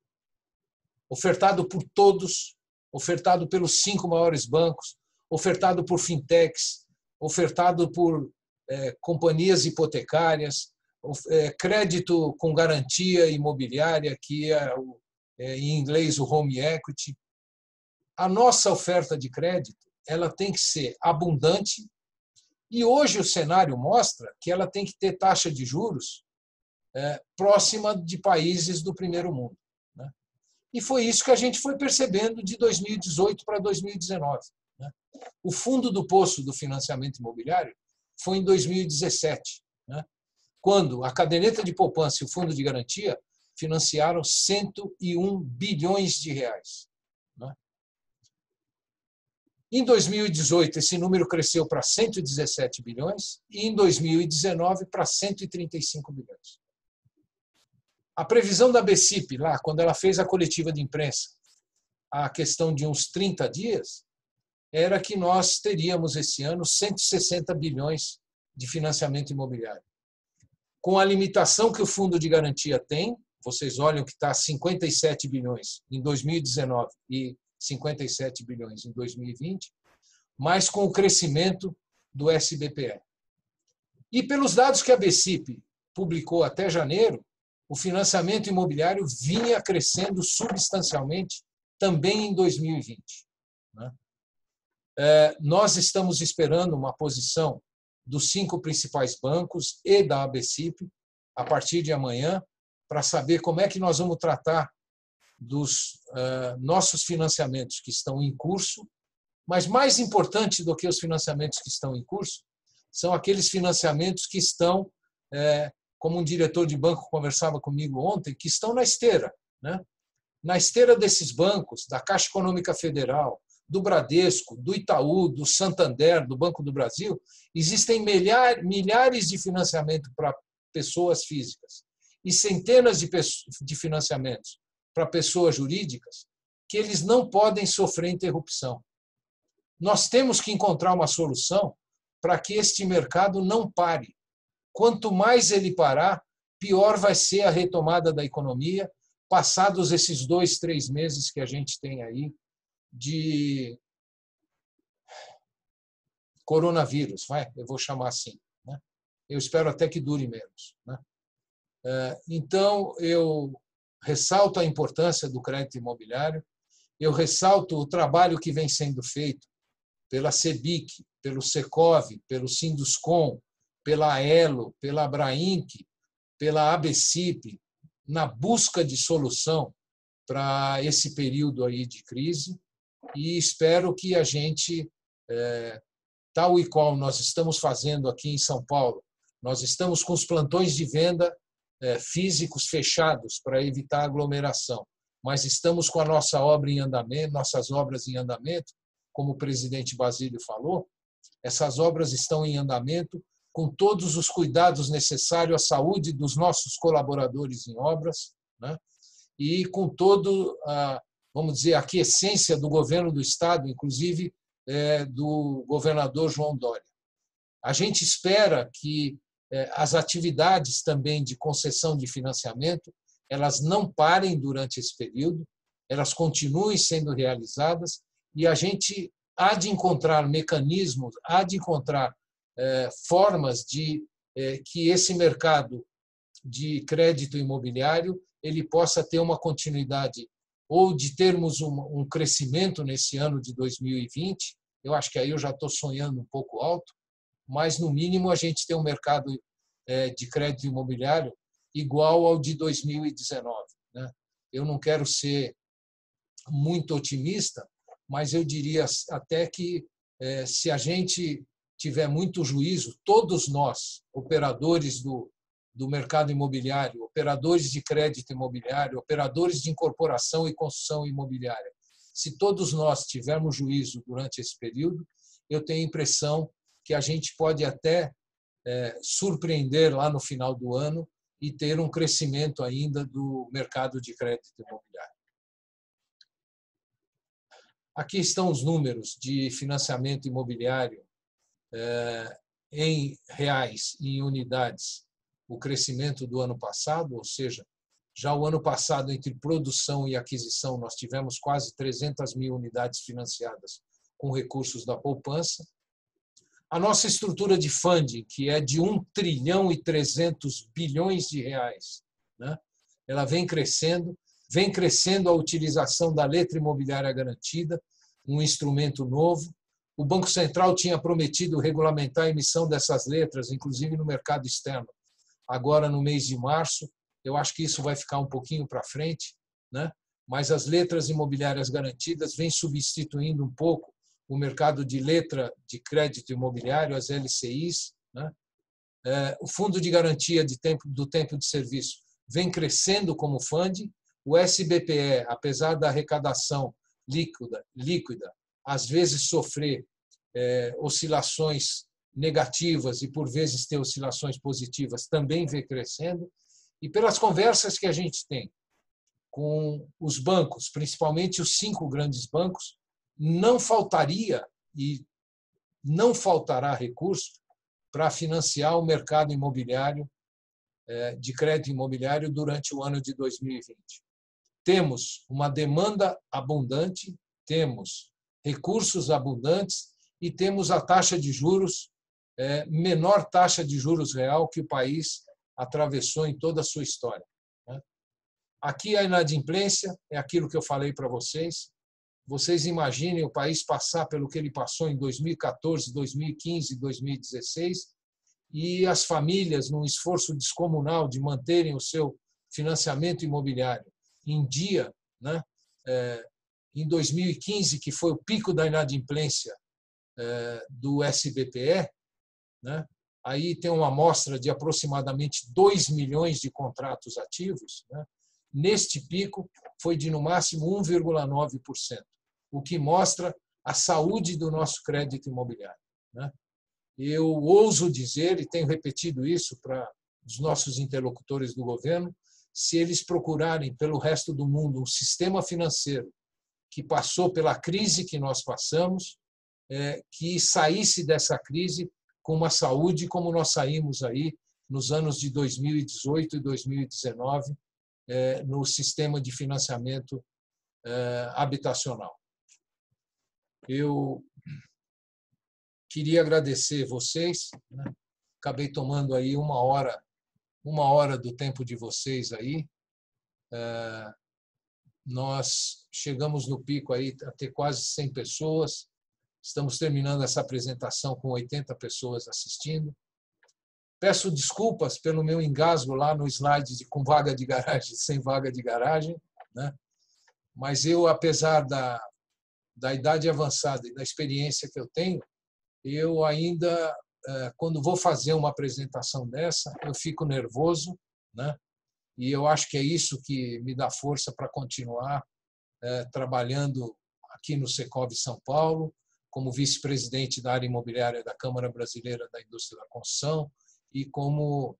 ofertado por todos, ofertado pelos 5 maiores bancos, ofertado por fintechs, ofertado por companhias hipotecárias, crédito com garantia imobiliária, que é, em inglês, o home equity. A nossa oferta de crédito ela tem que ser abundante, e hoje o cenário mostra que ela tem que ter taxa de juros próxima de países do primeiro mundo, né? E foi isso que a gente foi percebendo de 2018 para 2019. Né? O fundo do poço do financiamento imobiliário foi em 2017, né? Quando a caderneta de poupança e o fundo de garantia financiaram 101 bilhões de reais. Né? Em 2018, esse número cresceu para 117 bilhões e em 2019 para 135 bilhões. A previsão da BCIP, lá, quando ela fez a coletiva de imprensa, a questão de uns 30 dias, era que nós teríamos esse ano 160 bilhões de financiamento imobiliário. Com a limitação que o fundo de garantia tem, vocês olham que está 57 bilhões em 2019 e 57 bilhões em 2020, mas com o crescimento do SBPE. E pelos dados que a BCIP publicou até janeiro, o financiamento imobiliário vinha crescendo substancialmente também em 2020. Né? Nós estamos esperando uma posição dos 5 principais bancos e da ABCIP a partir de amanhã para saber como é que nós vamos tratar dos nossos financiamentos que estão em curso, mas mais importante do que os financiamentos que estão em curso são aqueles financiamentos que estão, como um diretor de banco conversava comigo ontem, que estão na esteira, né? Na esteira desses bancos, da Caixa Econômica Federal, do Bradesco, do Itaú, do Santander, do Banco do Brasil, existem milhares de financiamentos para pessoas físicas e centenas de financiamentos para pessoas jurídicas que eles não podem sofrer interrupção. Nós temos que encontrar uma solução para que este mercado não pare. Quanto mais ele parar, pior vai ser a retomada da economia, passados esses 2, 3 meses que a gente tem aí de coronavírus, eu vou chamar assim, né? Eu espero até que dure menos, né? Então, eu ressalto a importância do crédito imobiliário, eu ressalto o trabalho que vem sendo feito pela CEBIC, pelo Secov, pelo Sinduscom, pela AELO, pela Abrainc, pela ABCIP, na busca de solução para esse período aí de crise, e espero que a gente, tal e qual nós estamos fazendo aqui em São Paulo, nós estamos com os plantões de venda físicos fechados para evitar aglomeração. mas estamos com a nossa obra em andamento, nossas obras em andamento, como o presidente Basílio falou. Essas obras estão em andamento com todos os cuidados necessários à saúde dos nossos colaboradores em obras, né? E com todo, vamos dizer, a aquiescência do governo do Estado, inclusive do governador João Dória. A gente espera que as atividades também de concessão de financiamento elas não parem durante esse período, elas continuem sendo realizadas e a gente há de encontrar mecanismos, há de encontrar formas de que esse mercado de crédito imobiliário ele possa ter uma continuidade ou de termos um crescimento nesse ano de 2020. Eu acho que aí eu já estou sonhando um pouco alto, mas no mínimo a gente tem um mercado de crédito imobiliário igual ao de 2019, né? Eu não quero ser muito otimista, mas eu diria até que se a gente tiver muito juízo, todos nós, operadores do mercado imobiliário, operadores de crédito imobiliário, operadores de incorporação e construção imobiliária, se todos nós tivermos juízo durante esse período, eu tenho a impressão que a gente pode até surpreender lá no final do ano e ter um crescimento ainda do mercado de crédito imobiliário. Aqui estão os números de financiamento imobiliário em reais e em unidades, o crescimento do ano passado, ou seja, já o ano passado, entre produção e aquisição, nós tivemos quase 300 mil unidades financiadas com recursos da poupança. A nossa estrutura de funding, que é de 1 trilhão e 300 bilhões de reais, né? Ela vem crescendo a utilização da letra imobiliária garantida, um instrumento novo. O Banco Central tinha prometido regulamentar a emissão dessas letras, inclusive no mercado externo, agora no mês de março. Eu acho que isso vai ficar um pouquinho para frente, né? Mas as letras imobiliárias garantidas vêm substituindo um pouco o mercado de letra de crédito imobiliário, as LCIs, né? O Fundo de Garantia do Tempo de Serviço vem crescendo como funding. O SBPE, apesar da arrecadação líquida às vezes sofrer oscilações negativas e, por vezes, ter oscilações positivas, também vem crescendo. E pelas conversas que a gente tem com os bancos, principalmente os 5 grandes bancos, não faltaria e não faltará recurso para financiar o mercado imobiliário, de crédito imobiliário, durante o ano de 2020. Temos uma demanda abundante, temos recursos abundantes e temos a taxa de juros, menor taxa de juros real que o país atravessou em toda a sua história. Aqui a inadimplência é aquilo que eu falei para vocês. Vocês imaginem o país passar pelo que ele passou em 2014, 2015, 2016 e as famílias, num esforço descomunal de manterem o seu financiamento imobiliário em dia, né? Em 2015, que foi o pico da inadimplência do SBPE, né? Aí tem uma amostra de aproximadamente 2 milhões de contratos ativos, né? Neste pico foi de no máximo 1,9%, o que mostra a saúde do nosso crédito imobiliário, né? Eu ouso dizer, e tenho repetido isso para os nossos interlocutores do governo, se eles procurarem pelo resto do mundo um sistema financeiro que passou pela crise que nós passamos, que saísse dessa crise com uma saúde como nós saímos aí nos anos de 2018 e 2019, no sistema de financiamento habitacional. Eu queria agradecer vocês, né? Acabei tomando aí uma hora do tempo de vocês aí. Nós chegamos no pico aí a ter quase 100 pessoas. Estamos terminando essa apresentação com 80 pessoas assistindo. Peço desculpas pelo meu engasgo lá no slide com vaga de garagem, sem vaga de garagem, né? Mas eu, apesar da idade avançada e da experiência que eu tenho, eu ainda, quando vou fazer uma apresentação dessa, eu fico nervoso, né? e eu acho que é isso que me dá força para continuar trabalhando aqui no Secov São Paulo, como vice-presidente da área imobiliária da Câmara Brasileira da Indústria da Construção e como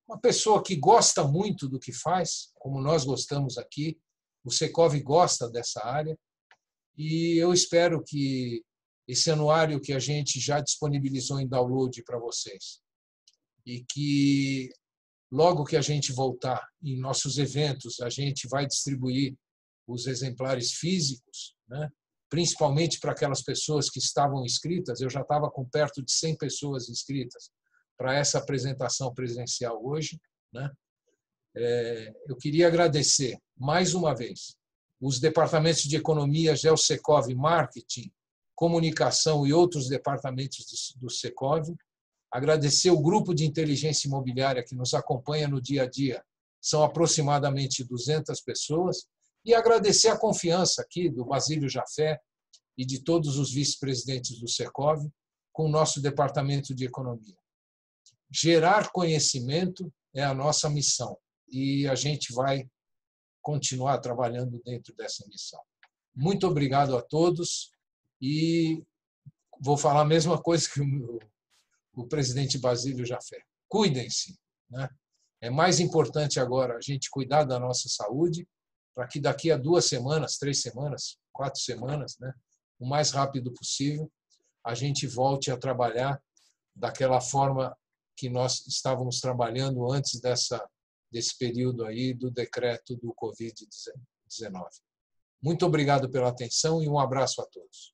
uma pessoa que gosta muito do que faz, como nós gostamos aqui. O Secov gosta dessa área e eu espero que esse anuário que a gente já disponibilizou em download para vocês e que logo que a gente voltar em nossos eventos, a gente vai distribuir os exemplares físicos, né? Principalmente para aquelas pessoas que estavam inscritas. Eu já estava com perto de 100 pessoas inscritas para essa apresentação presencial hoje, né? Eu queria agradecer mais uma vez os departamentos de Economia, Geosecov, Marketing, Comunicação e outros departamentos do Secov, agradecer o grupo de inteligência imobiliária que nos acompanha no dia a dia, são aproximadamente 200 pessoas, e agradecer a confiança aqui do Basílio Jafé e de todos os vice-presidentes do Secov com o nosso departamento de Economia. Gerar conhecimento é a nossa missão e a gente vai continuar trabalhando dentro dessa missão. Muito obrigado a todos e vou falar a mesma coisa que o presidente Basílio Jafé. Cuidem-se, né? É mais importante agora a gente cuidar da nossa saúde para que daqui a 2 semanas, 3 semanas, 4 semanas, né, o mais rápido possível, a gente volte a trabalhar daquela forma que nós estávamos trabalhando antes desse período aí do decreto do Covid-19. Muito obrigado pela atenção e um abraço a todos.